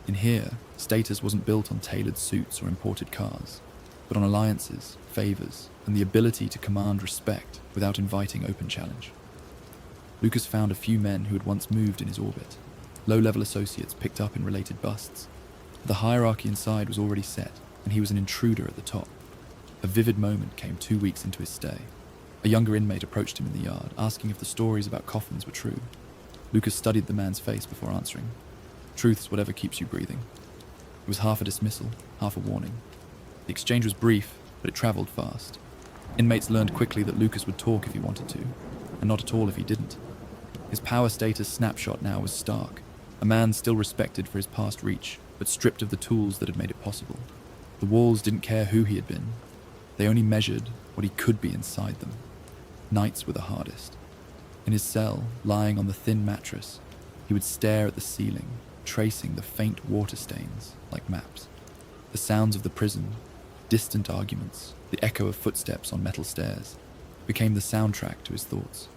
In here, status wasn't built on tailored suits or imported cars, but on alliances, favors, and the ability to command respect without inviting open challenge. Lucas found a few men who had once moved in his orbit, low-level associates picked up in related busts. The hierarchy inside was already set, and he was an intruder at the top. A vivid moment came 2 weeks into his stay. A younger inmate approached him in the yard, asking if the stories about Coffins were true. Lucas studied the man's face before answering. "Truth's whatever keeps you breathing." It was half a dismissal, half a warning. The exchange was brief, but it travelled fast. Inmates learned quickly that Lucas would talk if he wanted to, and not at all if he didn't. His power status snapshot now was stark, a man still respected for his past reach, but stripped of the tools that had made it possible. The walls didn't care who he had been. They only measured what he could be inside them. Nights were the hardest. In his cell, lying on the thin mattress, he would stare at the ceiling, tracing the faint water stains like maps. The sounds of the prison, distant arguments, the echo of footsteps on metal stairs, became the soundtrack to his thoughts.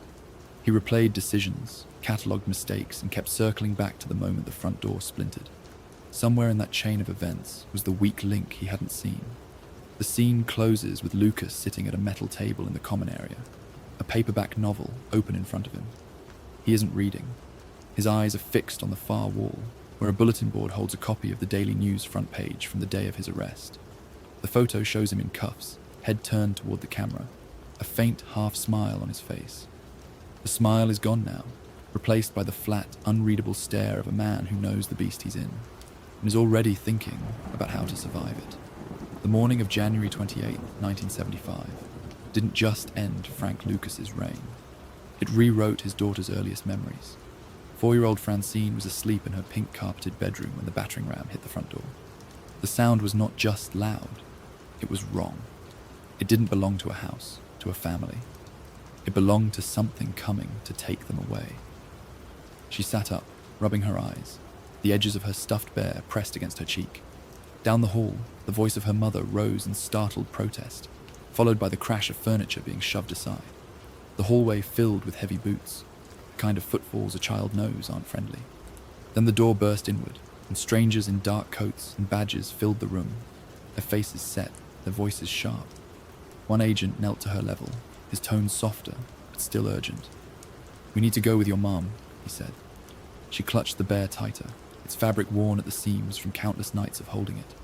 He replayed decisions, catalogued mistakes, and kept circling back to the moment the front door splintered. Somewhere in that chain of events was the weak link he hadn't seen. The scene closes with Lucas sitting at a metal table in the common area, a paperback novel open in front of him. He isn't reading. His eyes are fixed on the far wall, where a bulletin board holds a copy of the Daily News front page from the day of his arrest. The photo shows him in cuffs, head turned toward the camera, a faint half-smile on his face. The smile is gone now, replaced by the flat, unreadable stare of a man who knows the beast he's in, and is already thinking about how to survive it. The morning of January 28, 1975, didn't just end Frank Lucas's reign. It rewrote his daughter's earliest memories. 4-year-old Francine was asleep in her pink-carpeted bedroom when the battering ram hit the front door. The sound was not just loud, it was wrong. It didn't belong to a house, to a family. It belonged to something coming to take them away. She sat up, rubbing her eyes, the edges of her stuffed bear pressed against her cheek. Down the hall, the voice of her mother rose in startled protest, followed by the crash of furniture being shoved aside. The hallway filled with heavy boots, the kind of footfalls a child knows aren't friendly. Then the door burst inward, and strangers in dark coats and badges filled the room, their faces set, their voices sharp. One agent knelt to her level, his tone softer, but still urgent. "We need to go with your mom," he said. She clutched the bear tighter, its fabric worn at the seams from countless nights of holding it.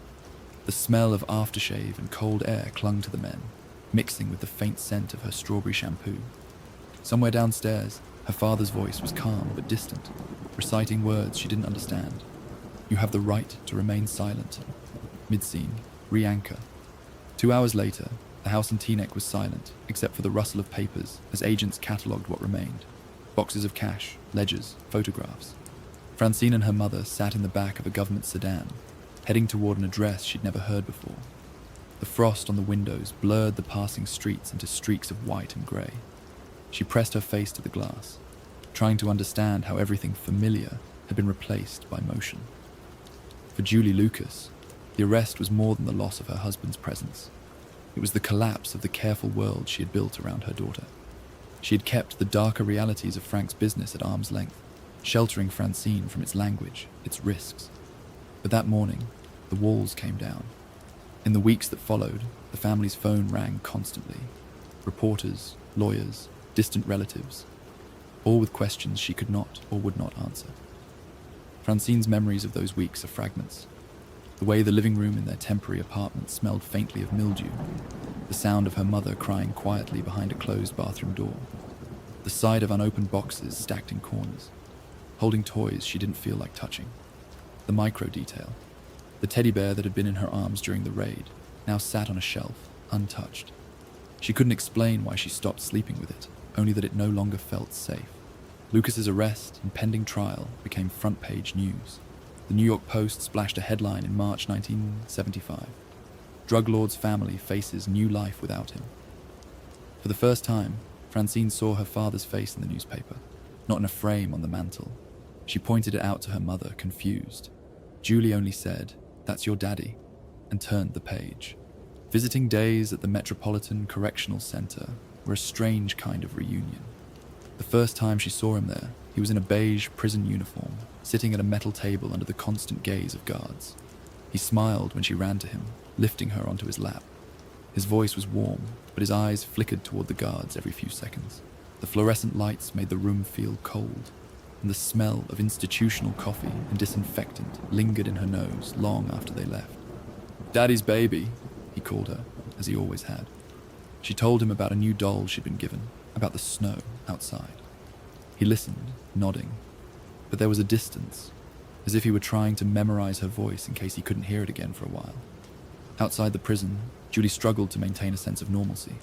The smell of aftershave and cold air clung to the men, mixing with the faint scent of her strawberry shampoo. Somewhere downstairs, her father's voice was calm but distant, reciting words she didn't understand. "You have the right to remain silent." Mid-scene, re-anchor. 2 hours later, the house in Teaneck was silent, except for the rustle of papers as agents catalogued what remained. Boxes of cash, ledgers, photographs. Francine and her mother sat in the back of a government sedan, heading toward an address she'd never heard before. The frost on the windows blurred the passing streets into streaks of white and grey. She pressed her face to the glass, trying to understand how everything familiar had been replaced by motion. For Julie Lucas, the arrest was more than the loss of her husband's presence. It was the collapse of the careful world she had built around her daughter. She had kept the darker realities of Frank's business at arm's length, sheltering Francine from its language, its risks. But that morning, the walls came down. In the weeks that followed, the family's phone rang constantly. Reporters, lawyers, distant relatives. all with questions she could not or would not answer. Francine's memories of those weeks are fragments. The way the living room in their temporary apartment smelled faintly of mildew, the sound of her mother crying quietly behind a closed bathroom door, the sight of unopened boxes stacked in corners, holding toys she didn't feel like touching, the micro detail, the teddy bear that had been in her arms during the raid, now sat on a shelf, untouched. She couldn't explain why she stopped sleeping with it, only that it no longer felt safe. Lucas's arrest and pending trial became front-page news. The New York Post splashed a headline in March 1975. Drug lord's family faces new life without him. For the first time, Francine saw her father's face in the newspaper, not in a frame on the mantel. She pointed it out to her mother, confused. Julie only said, "That's your daddy," and turned the page. Visiting days at the Metropolitan Correctional Center were a strange kind of reunion. The first time she saw him there, he was in a beige prison uniform, sitting at a metal table under the constant gaze of guards. He smiled when she ran to him, lifting her onto his lap. His voice was warm, but his eyes flickered toward the guards every few seconds. The fluorescent lights made the room feel cold, and the smell of institutional coffee and disinfectant lingered in her nose long after they left. "Daddy's baby," he called her, as he always had. She told him about a new doll she'd been given, about the snow outside. He listened, nodding, but there was a distance, as if he were trying to memorize her voice in case he couldn't hear it again for a while. Outside the prison, Julie struggled to maintain a sense of normalcy.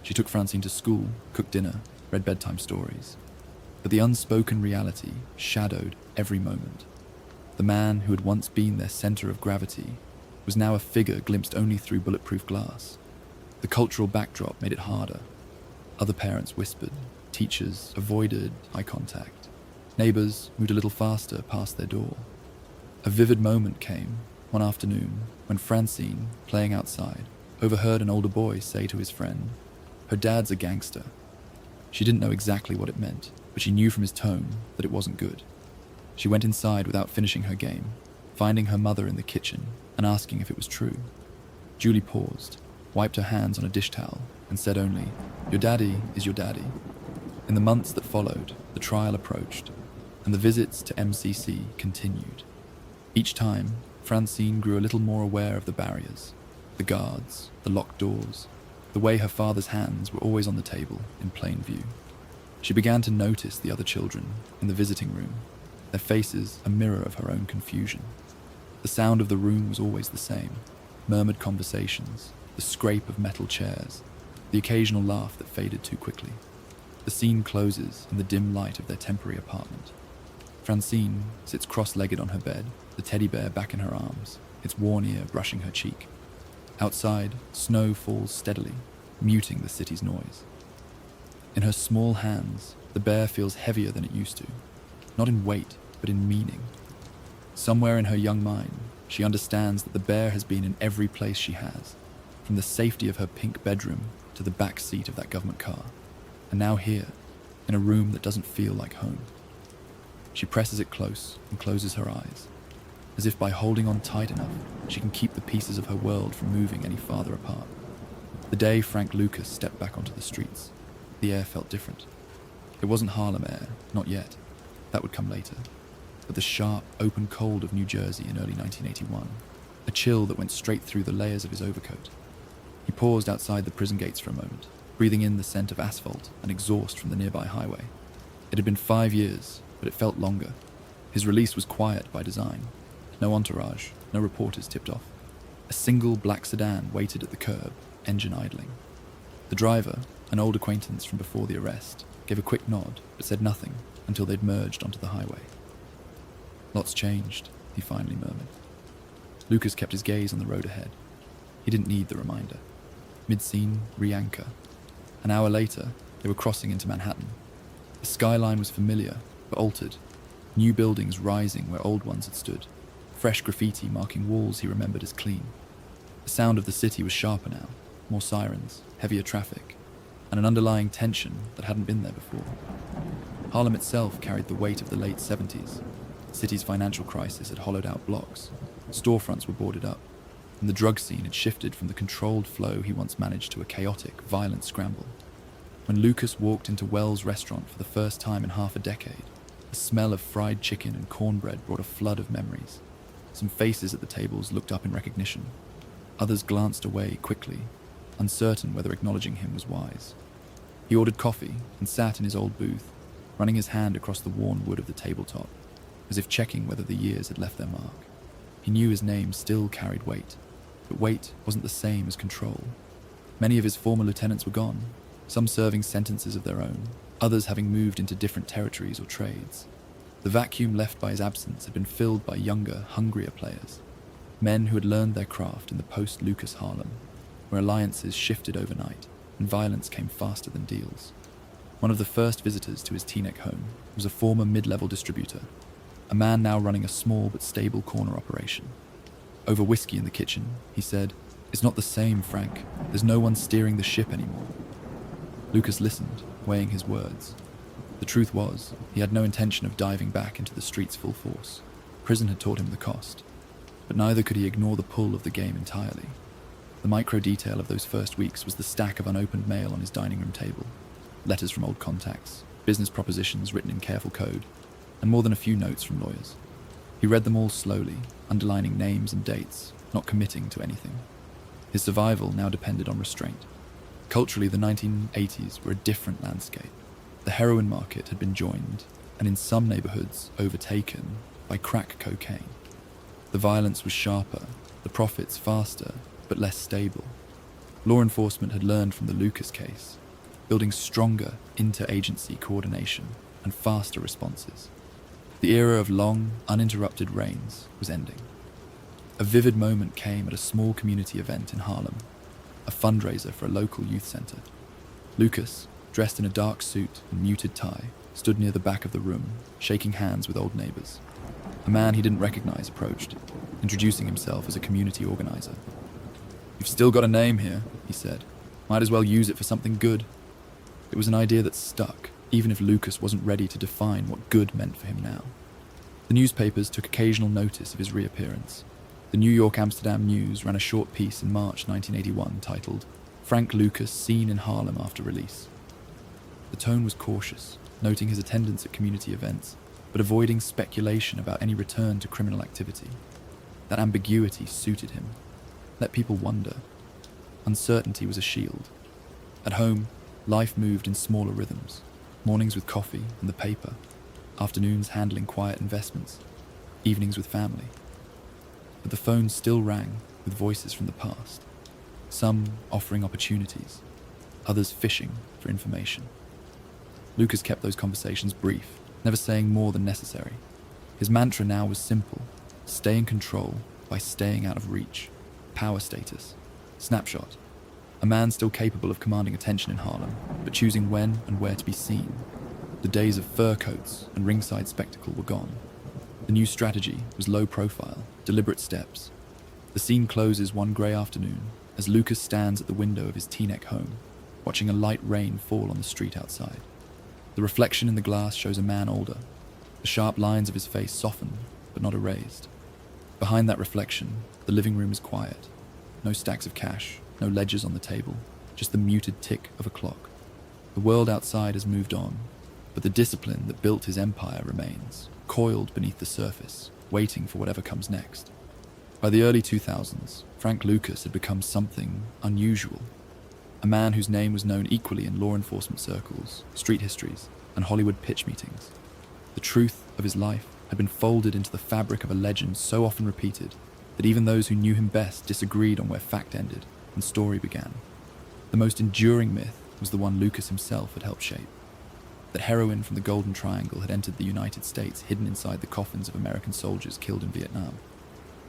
She took Francine to school, cooked dinner, read bedtime stories. But the unspoken reality shadowed every moment. The man who had once been their center of gravity was now a figure glimpsed only through bulletproof glass. The cultural backdrop made it harder. Other parents whispered, teachers avoided eye contact. Neighbors moved a little faster past their door. A vivid moment came one afternoon when Francine, playing outside, overheard an older boy say to his friend, "Her dad's a gangster." She didn't know exactly what it meant, but she knew from his tone that it wasn't good. She went inside without finishing her game, finding her mother in the kitchen and asking if it was true. Julie paused, wiped her hands on a dish towel, and said only, "Your daddy is your daddy." In the months that followed, the trial approached, and the visits to MCC continued. Each time, Francine grew a little more aware of the barriers, the guards, the locked doors, the way her father's hands were always on the table in plain view. She began to notice the other children in the visiting room, their faces a mirror of her own confusion. The sound of the room was always the same, murmured conversations, the scrape of metal chairs, the occasional laugh that faded too quickly. The scene closes in the dim light of their temporary apartment. Francine sits cross-legged on her bed, the teddy bear back in her arms, its worn ear brushing her cheek. Outside, snow falls steadily, muting the city's noise. In her small hands, the bear feels heavier than it used to, not in weight, but in meaning. Somewhere in her young mind, she understands that the bear has been in every place she has, from the safety of her pink bedroom to the back seat of that government car, and now here, in a room that doesn't feel like home. She presses it close and closes her eyes, as if by holding on tight enough, she can keep the pieces of her world from moving any farther apart. The day Frank Lucas stepped back onto the streets, the air felt different. It wasn't Harlem air, not yet. That would come later. But the sharp, open cold of New Jersey in early 1981, a chill that went straight through the layers of his overcoat. He paused outside the prison gates for a moment, breathing in the scent of asphalt and exhaust from the nearby highway. It had been 5 years, but it felt longer. His release was quiet by design. No entourage, no reporters tipped off. A single black sedan waited at the curb, engine idling. The driver, an old acquaintance from before the arrest, gave a quick nod, but said nothing until they'd merged onto the highway. "Lots changed," he finally murmured. Lucas kept his gaze on the road ahead. He didn't need the reminder. Mid-scene, re-anchor. An hour later, they were crossing into Manhattan. The skyline was familiar, but altered. New buildings rising where old ones had stood. Fresh graffiti marking walls he remembered as clean. The sound of the city was sharper now, more sirens, heavier traffic, and an underlying tension that hadn't been there before. Harlem itself carried the weight of the late 70s. The city's financial crisis had hollowed out blocks. Storefronts were boarded up, and the drug scene had shifted from the controlled flow he once managed to a chaotic, violent scramble. When Lucas walked into Wells' restaurant for the first time in half a decade, the smell of fried chicken and cornbread brought a flood of memories. Some faces at the tables looked up in recognition. Others glanced away quickly, uncertain whether acknowledging him was wise. He ordered coffee and sat in his old booth, running his hand across the worn wood of the tabletop, as if checking whether the years had left their mark. He knew his name still carried weight, but weight wasn't the same as control. Many of his former lieutenants were gone, some serving sentences of their own, others having moved into different territories or trades. The vacuum left by his absence had been filled by younger, hungrier players, men who had learned their craft in the post-Lucas Harlem, where alliances shifted overnight and violence came faster than deals. One of the first visitors to his Teaneck home was a former mid-level distributor, a man now running a small but stable corner operation. Over whiskey in the kitchen, he said, "It's not the same, Frank. There's no one steering the ship anymore." Lucas listened, weighing his words. The truth was, he had no intention of diving back into the streets full force. Prison had taught him the cost. But neither could he ignore the pull of the game entirely. The micro detail of those first weeks was the stack of unopened mail on his dining room table, letters from old contacts, business propositions written in careful code, and more than a few notes from lawyers. He read them all slowly, underlining names and dates, not committing to anything. His survival now depended on restraint. Culturally, the 1980s were a different landscape. The heroin market had been joined, and in some neighborhoods overtaken, by crack cocaine. The violence was sharper, the profits faster, but less stable. Law enforcement had learned from the Lucas case, building stronger interagency coordination and faster responses. The era of long, uninterrupted reigns was ending. A vivid moment came at a small community event in Harlem, a fundraiser for a local youth center. Lucas, dressed in a dark suit and muted tie, stood near the back of the room, shaking hands with old neighbors. A man he didn't recognize approached, introducing himself as a community organizer. "You've still got a name here," he said. "Might as well use it for something good." It was an idea that stuck, even if Lucas wasn't ready to define what good meant for him now. The newspapers took occasional notice of his reappearance. The New York Amsterdam News ran a short piece in March 1981 titled, "Frank Lucas Seen in Harlem After Release." The tone was cautious, noting his attendance at community events, but avoiding speculation about any return to criminal activity. That ambiguity suited him. Let people wonder. Uncertainty was a shield. At home, life moved in smaller rhythms, mornings with coffee and the paper, afternoons handling quiet investments, evenings with family. But the phone still rang with voices from the past, some offering opportunities, others fishing for information. Lucas kept those conversations brief, never saying more than necessary. His mantra now was simple: stay in control by staying out of reach. Power status. Snapshot. A man still capable of commanding attention in Harlem, but choosing when and where to be seen. The days of fur coats and ringside spectacle were gone. The new strategy was low profile, deliberate steps. The scene closes one grey afternoon as Lucas stands at the window of his Teaneck home, watching a light rain fall on the street outside. The reflection in the glass shows a man older. The sharp lines of his face soften, but not erased. Behind that reflection, the living room is quiet. No stacks of cash, no ledgers on the table, just the muted tick of a clock. The world outside has moved on, but the discipline that built his empire remains, coiled beneath the surface, waiting for whatever comes next. By the early 2000s, Frank Lucas had become something unusual. A man whose name was known equally in law enforcement circles, street histories, and Hollywood pitch meetings. The truth of his life had been folded into the fabric of a legend so often repeated that even those who knew him best disagreed on where fact ended and story began. The most enduring myth was the one Lucas himself had helped shape: that heroin from the Golden Triangle had entered the United States hidden inside the coffins of American soldiers killed in Vietnam.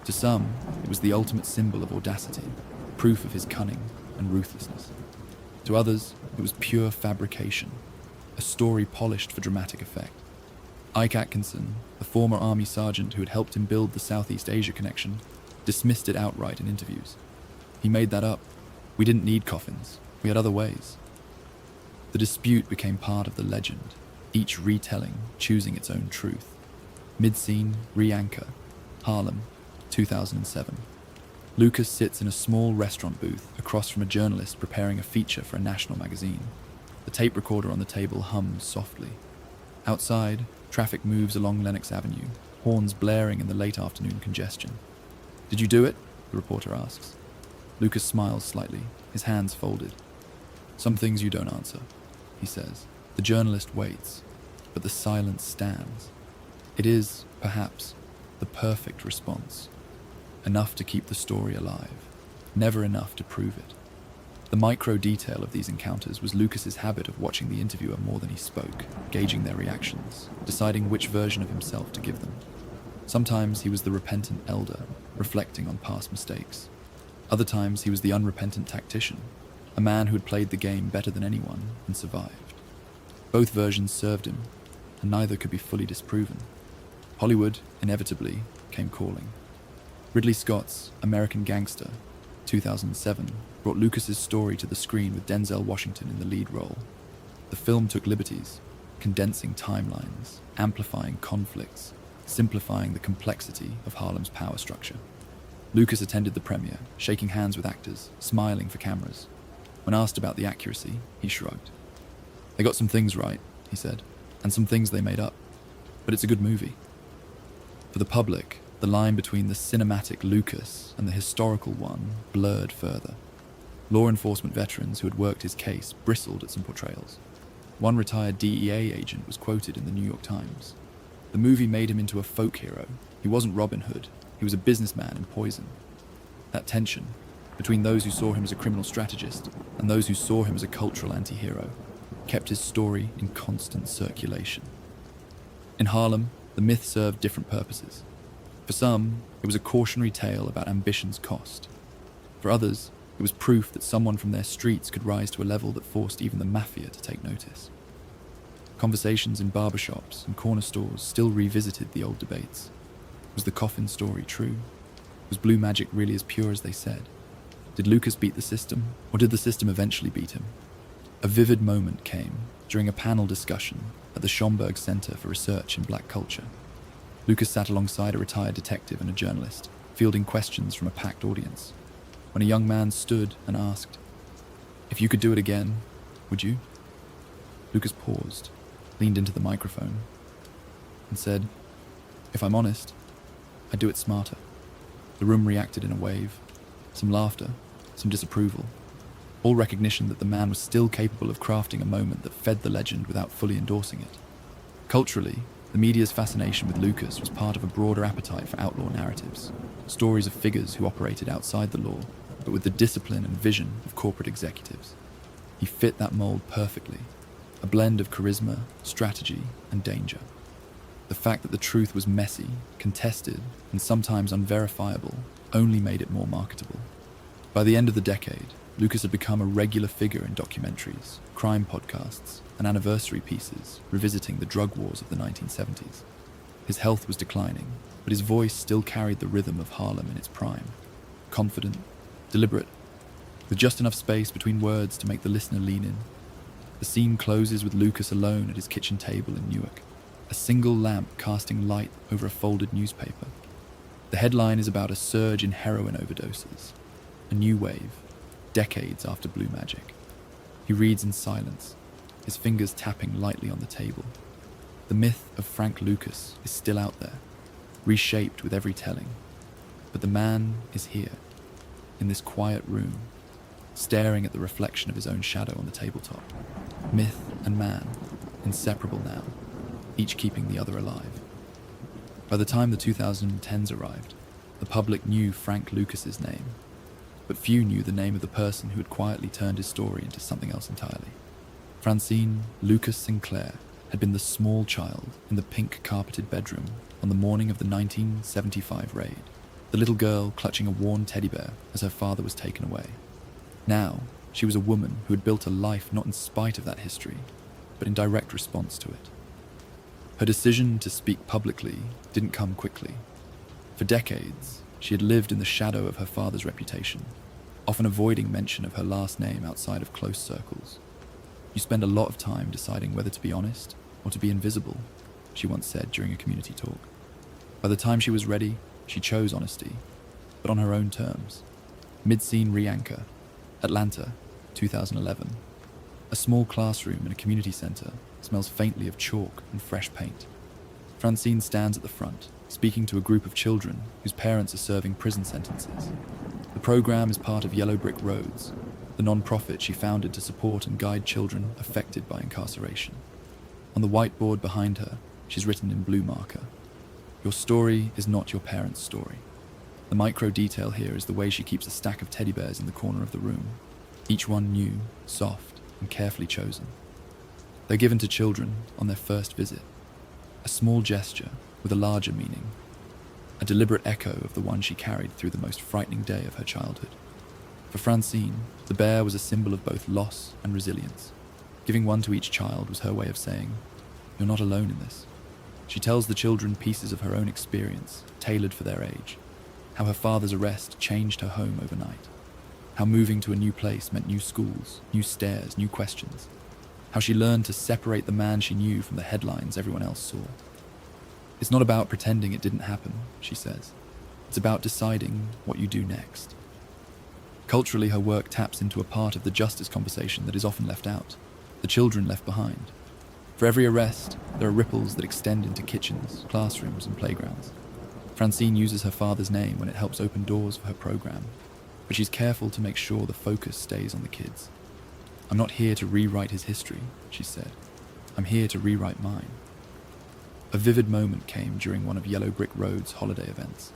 To some, it was the ultimate symbol of audacity, proof of his cunning and ruthlessness. To others, it was pure fabrication, a story polished for dramatic effect. Ike Atkinson, the former army sergeant who had helped him build the Southeast Asia connection, dismissed it outright in interviews. He made that up. We didn't need coffins. We had other ways. The dispute became part of the legend, each retelling choosing its own truth. Mid-scene, re-anchor, Harlem, 2007. Lucas sits in a small restaurant booth across from a journalist preparing a feature for a national magazine. The tape recorder on the table hums softly. Outside, traffic moves along Lenox Avenue, horns blaring in the late afternoon congestion. "Did you do it?" the reporter asks. Lucas smiles slightly, his hands folded. "Some things you don't answer," he says. The journalist waits, but the silence stands. It is, perhaps, the perfect response. Enough to keep the story alive, never enough to prove it. The micro detail of these encounters was Lucas's habit of watching the interviewer more than he spoke, gauging their reactions, deciding which version of himself to give them. Sometimes he was the repentant elder, reflecting on past mistakes. Other times he was the unrepentant tactician, a man who had played the game better than anyone and survived. Both versions served him, and neither could be fully disproven. Hollywood, inevitably, came calling. Ridley Scott's American Gangster, 2007, brought Lucas's story to the screen with Denzel Washington in the lead role. The film took liberties, condensing timelines, amplifying conflicts, simplifying the complexity of Harlem's power structure. Lucas attended the premiere, shaking hands with actors, smiling for cameras. When asked about the accuracy, he shrugged. "They got some things right," he said, "and some things they made up. But it's a good movie." For the public, the line between the cinematic Lucas and the historical one blurred further. Law enforcement veterans who had worked his case bristled at some portrayals. One retired DEA agent was quoted in the New York Times. The movie made him into a folk hero. He wasn't Robin Hood. He was a businessman in poison. That tension, between those who saw him as a criminal strategist and those who saw him as a cultural anti-hero, kept his story in constant circulation. In Harlem, the myth served different purposes. For some, it was a cautionary tale about ambition's cost. For others, it was proof that someone from their streets could rise to a level that forced even the mafia to take notice. Conversations in barbershops and corner stores still revisited the old debates. Was the Coffins story true? Was blue magic really as pure as they said? Did Lucas beat the system, or did the system eventually beat him? A vivid moment came during a panel discussion at the Schomburg Center for Research in Black Culture. Lucas sat alongside a retired detective and a journalist, fielding questions from a packed audience, when a young man stood and asked, "If you could do it again, would you?" Lucas paused, leaned into the microphone, and said, "If I'm honest, I'd do it smarter." The room reacted in a wave, some laughter, some disapproval, all recognition that the man was still capable of crafting a moment that fed the legend without fully endorsing it. Culturally, the media's fascination with Lucas was part of a broader appetite for outlaw narratives, stories of figures who operated outside the law, but with the discipline and vision of corporate executives. He fit that mold perfectly, a blend of charisma, strategy, and danger. The fact that the truth was messy, contested, and sometimes unverifiable only made it more marketable. By the end of the decade, Lucas had become a regular figure in documentaries, crime podcasts, and anniversary pieces revisiting the drug wars of the 1970s. His health was declining, but his voice still carried the rhythm of Harlem in its prime. Confident, deliberate, with just enough space between words to make the listener lean in. The scene closes with Lucas alone at his kitchen table in Newark, a single lamp casting light over a folded newspaper. The headline is about a surge in heroin overdoses, a new wave, decades after Blue Magic. He reads in silence, his fingers tapping lightly on the table. The myth of Frank Lucas is still out there, reshaped with every telling. But the man is here, in this quiet room, staring at the reflection of his own shadow on the tabletop. Myth and man, inseparable now, each keeping the other alive. By the time the 2010s arrived, the public knew Frank Lucas's name, but few knew the name of the person who had quietly turned his story into something else entirely. Francine Lucas Sinclair had been the small child in the pink-carpeted bedroom on the morning of the 1975 raid, the little girl clutching a worn teddy bear as her father was taken away. Now, she was a woman who had built a life not in spite of that history, but in direct response to it. Her decision to speak publicly didn't come quickly. For decades, she had lived in the shadow of her father's reputation, often avoiding mention of her last name outside of close circles. "You spend a lot of time deciding whether to be honest or to be invisible," she once said during a community talk. By the time she was ready, she chose honesty, but on her own terms. Mid-scene re-anchor, Atlanta, 2011. A small classroom in a community centre smells faintly of chalk and fresh paint. Francine stands at the front, speaking to a group of children whose parents are serving prison sentences. The program is part of Yellow Brick Roads, the non-profit she founded to support and guide children affected by incarceration. On the whiteboard behind her, she's written in blue marker, "Your story is not your parents' story." The micro detail here is the way she keeps a stack of teddy bears in the corner of the room, each one new, soft, and carefully chosen. They're given to children on their first visit, a small gesture with a larger meaning, a deliberate echo of the one she carried through the most frightening day of her childhood. For Francine, the bear was a symbol of both loss and resilience. Giving one to each child was her way of saying, "You're not alone in this." She tells the children pieces of her own experience, tailored for their age, how her father's arrest changed her home overnight, how moving to a new place meant new schools, new stairs, new questions, how she learned to separate the man she knew from the headlines everyone else saw. "It's not about pretending it didn't happen," she says. "It's about deciding what you do next." Culturally, her work taps into a part of the justice conversation that is often left out, the children left behind. For every arrest, there are ripples that extend into kitchens, classrooms, and playgrounds. Francine uses her father's name when it helps open doors for her program, but she's careful to make sure the focus stays on the kids. "I'm not here to rewrite his history," she said. "I'm here to rewrite mine." A vivid moment came during one of Yellow Brick Road's holiday events.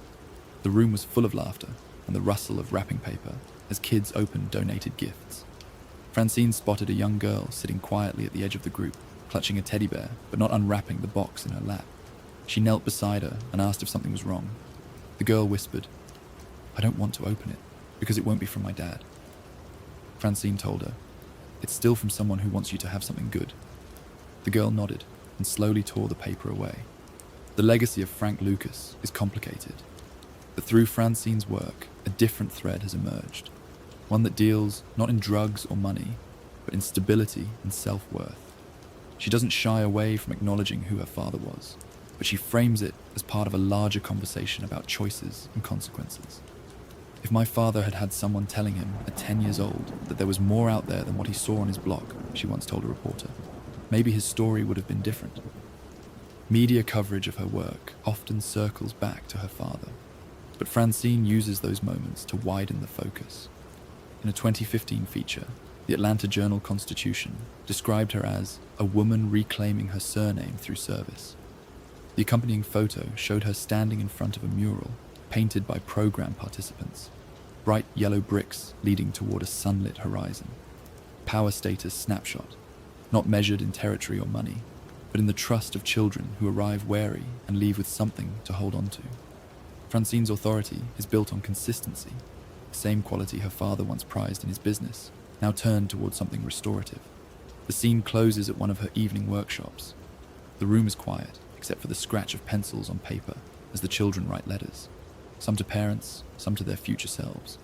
The room was full of laughter and the rustle of wrapping paper as kids opened donated gifts. Francine spotted a young girl sitting quietly at the edge of the group, clutching a teddy bear but not unwrapping the box in her lap. She knelt beside her and asked if something was wrong. The girl whispered, "I don't want to open it because it won't be from my dad." Francine told her, "It's still from someone who wants you to have something good." The girl nodded and slowly tore the paper away. The legacy of Frank Lucas is complicated, but through Francine's work, a different thread has emerged, one that deals not in drugs or money, but in stability and self-worth. She doesn't shy away from acknowledging who her father was, but she frames it as part of a larger conversation about choices and consequences. "If my father had had someone telling him at 10 years old that there was more out there than what he saw on his block," she once told a reporter, "maybe his story would have been different." Media coverage of her work often circles back to her father, but Francine uses those moments to widen the focus. In a 2015 feature, the Atlanta Journal-Constitution described her as a woman reclaiming her surname through service. The accompanying photo showed her standing in front of a mural painted by program participants, bright yellow bricks leading toward a sunlit horizon. Power status snapshot, not measured in territory or money, but in the trust of children who arrive wary and leave with something to hold on to. Francine's authority is built on consistency, the same quality her father once prized in his business, now turned towards something restorative. The scene closes at one of her evening workshops. The room is quiet, except for the scratch of pencils on paper as the children write letters, some to parents, some to their future selves.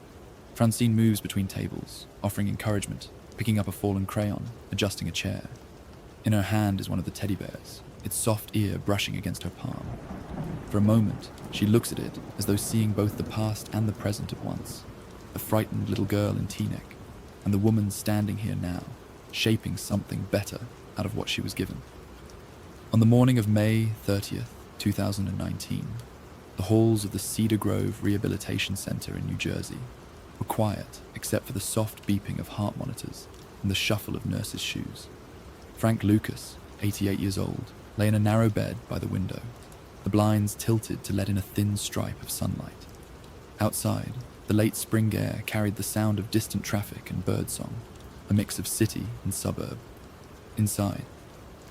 Francine moves between tables, offering encouragement, picking up a fallen crayon, adjusting a chair. In her hand is one of the teddy bears, its soft ear brushing against her palm. For a moment, she looks at it as though seeing both the past and the present at once, the frightened little girl in Teaneck, and the woman standing here now, shaping something better out of what she was given. On the morning of May 30th, 2019, the halls of the Cedar Grove Rehabilitation Center in New Jersey were quiet except for the soft beeping of heart monitors and the shuffle of nurses' shoes. Frank Lucas, 88 years old, lay in a narrow bed by the window, the blinds tilted to let in a thin stripe of sunlight. Outside, the late spring air carried the sound of distant traffic and birdsong, a mix of city and suburb. Inside,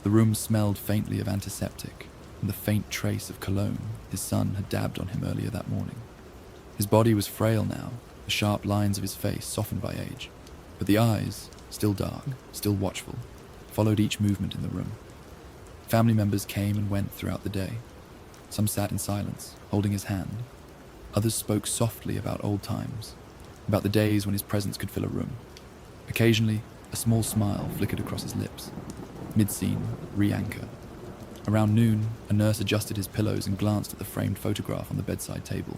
the room smelled faintly of antiseptic and the faint trace of cologne his son had dabbed on him earlier that morning. His body was frail now, the sharp lines of his face softened by age, but the eyes, still dark, still watchful, followed each movement in the room. Family members came and went throughout the day. Some sat in silence, holding his hand. Others spoke softly about old times, about the days when his presence could fill a room. Occasionally, a small smile flickered across his lips. Mid-scene, re-anchor. Around noon, a nurse adjusted his pillows and glanced at the framed photograph on the bedside table.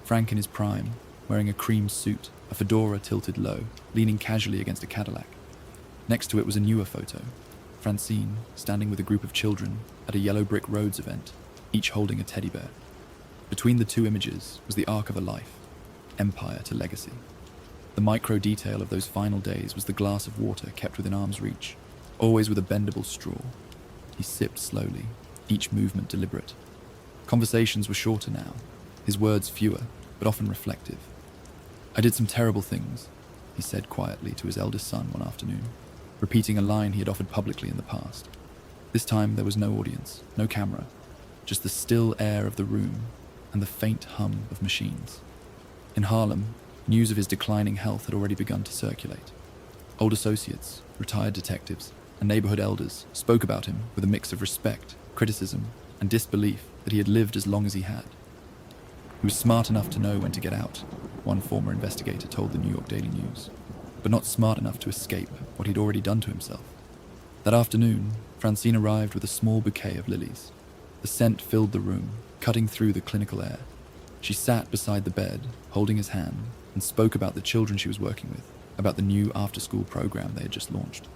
Frank in his prime, wearing a cream suit, a fedora tilted low, leaning casually against a Cadillac. Next to it was a newer photo, Francine standing with a group of children at a Yellow Brick Roads event, each holding a teddy bear. Between the two images was the arc of a life, empire to legacy. The micro detail of those final days was the glass of water kept within arm's reach, always with a bendable straw. He sipped slowly, each movement deliberate. Conversations were shorter now, his words fewer, but often reflective. "I did some terrible things," he said quietly to his eldest son one afternoon, repeating a line he had offered publicly in the past. This time there was no audience, no camera, just the still air of the room and the faint hum of machines. In Harlem, news of his declining health had already begun to circulate. Old associates, retired detectives, and neighborhood elders spoke about him with a mix of respect, criticism, and disbelief that he had lived as long as he had. He was smart enough to know when to get out, one former investigator told the New York Daily News, but not smart enough to escape what he'd already done to himself. That afternoon, Francine arrived with a small bouquet of lilies. The scent filled the room, cutting through the clinical air. She sat beside the bed, holding his hand, and spoke about the children she was working with, about the new after-school program they had just launched.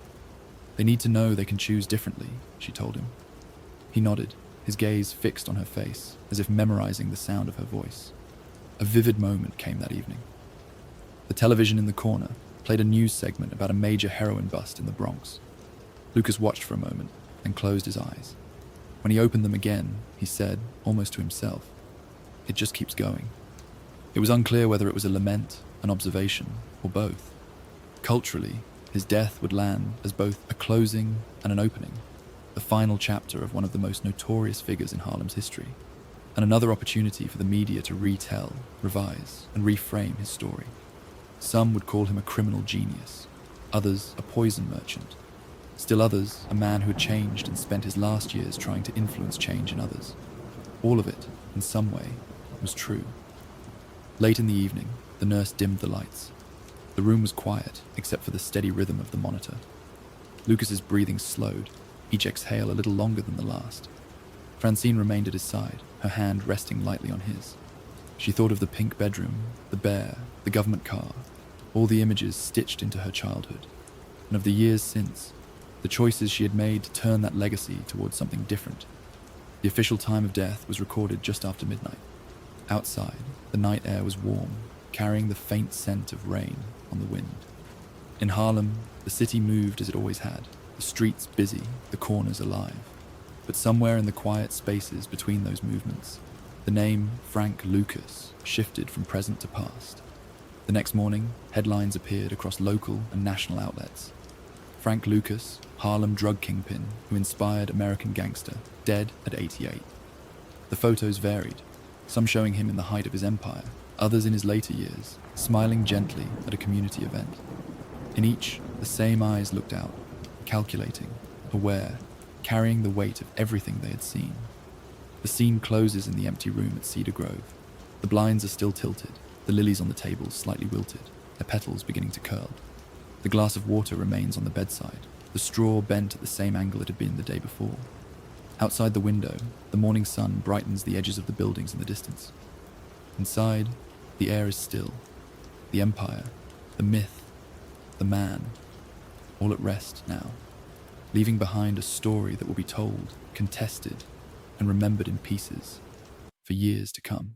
"They need to know they can choose differently," she told him. He nodded, his gaze fixed on her face, as if memorizing the sound of her voice. A vivid moment came that evening. The television in the corner played a news segment about a major heroin bust in the Bronx. Lucas watched for a moment, then closed his eyes. When he opened them again, he said, almost to himself, "It just keeps going." It was unclear whether it was a lament, an observation, or both. Culturally, his death would land as both a closing and an opening, the final chapter of one of the most notorious figures in Harlem's history, and another opportunity for the media to retell, revise, and reframe his story. Some would call him a criminal genius, others a poison merchant, still others a man who had changed and spent his last years trying to influence change in others. All of it, in some way, was true. Late in the evening, the nurse dimmed the lights. The room was quiet, except for the steady rhythm of the monitor. Lucas's breathing slowed, each exhale a little longer than the last. Francine remained at his side, her hand resting lightly on his. She thought of the pink bedroom, the bear, the government car, all the images stitched into her childhood, and of the years since, the choices she had made to turn that legacy towards something different. The official time of death was recorded just after midnight. Outside, the night air was warm, carrying the faint scent of rain on the wind. In Harlem, the city moved as it always had, the streets busy, the corners alive. But somewhere in the quiet spaces between those movements, the name Frank Lucas shifted from present to past. The next morning, headlines appeared across local and national outlets. Frank Lucas, Harlem drug kingpin who inspired American Gangster, dead at 88. The photos varied, some showing him in the height of his empire, others in his later years, smiling gently at a community event. In each, the same eyes looked out, calculating, aware, carrying the weight of everything they had seen. The scene closes in the empty room at Cedar Grove. The blinds are still tilted, the lilies on the tables slightly wilted, their petals beginning to curl. The glass of water remains on the bedside, the straw bent at the same angle it had been the day before. Outside the window, the morning sun brightens the edges of the buildings in the distance. Inside, the air is still. The empire, the myth, the man, all at rest now, leaving behind a story that will be told, contested, and remembered in pieces for years to come.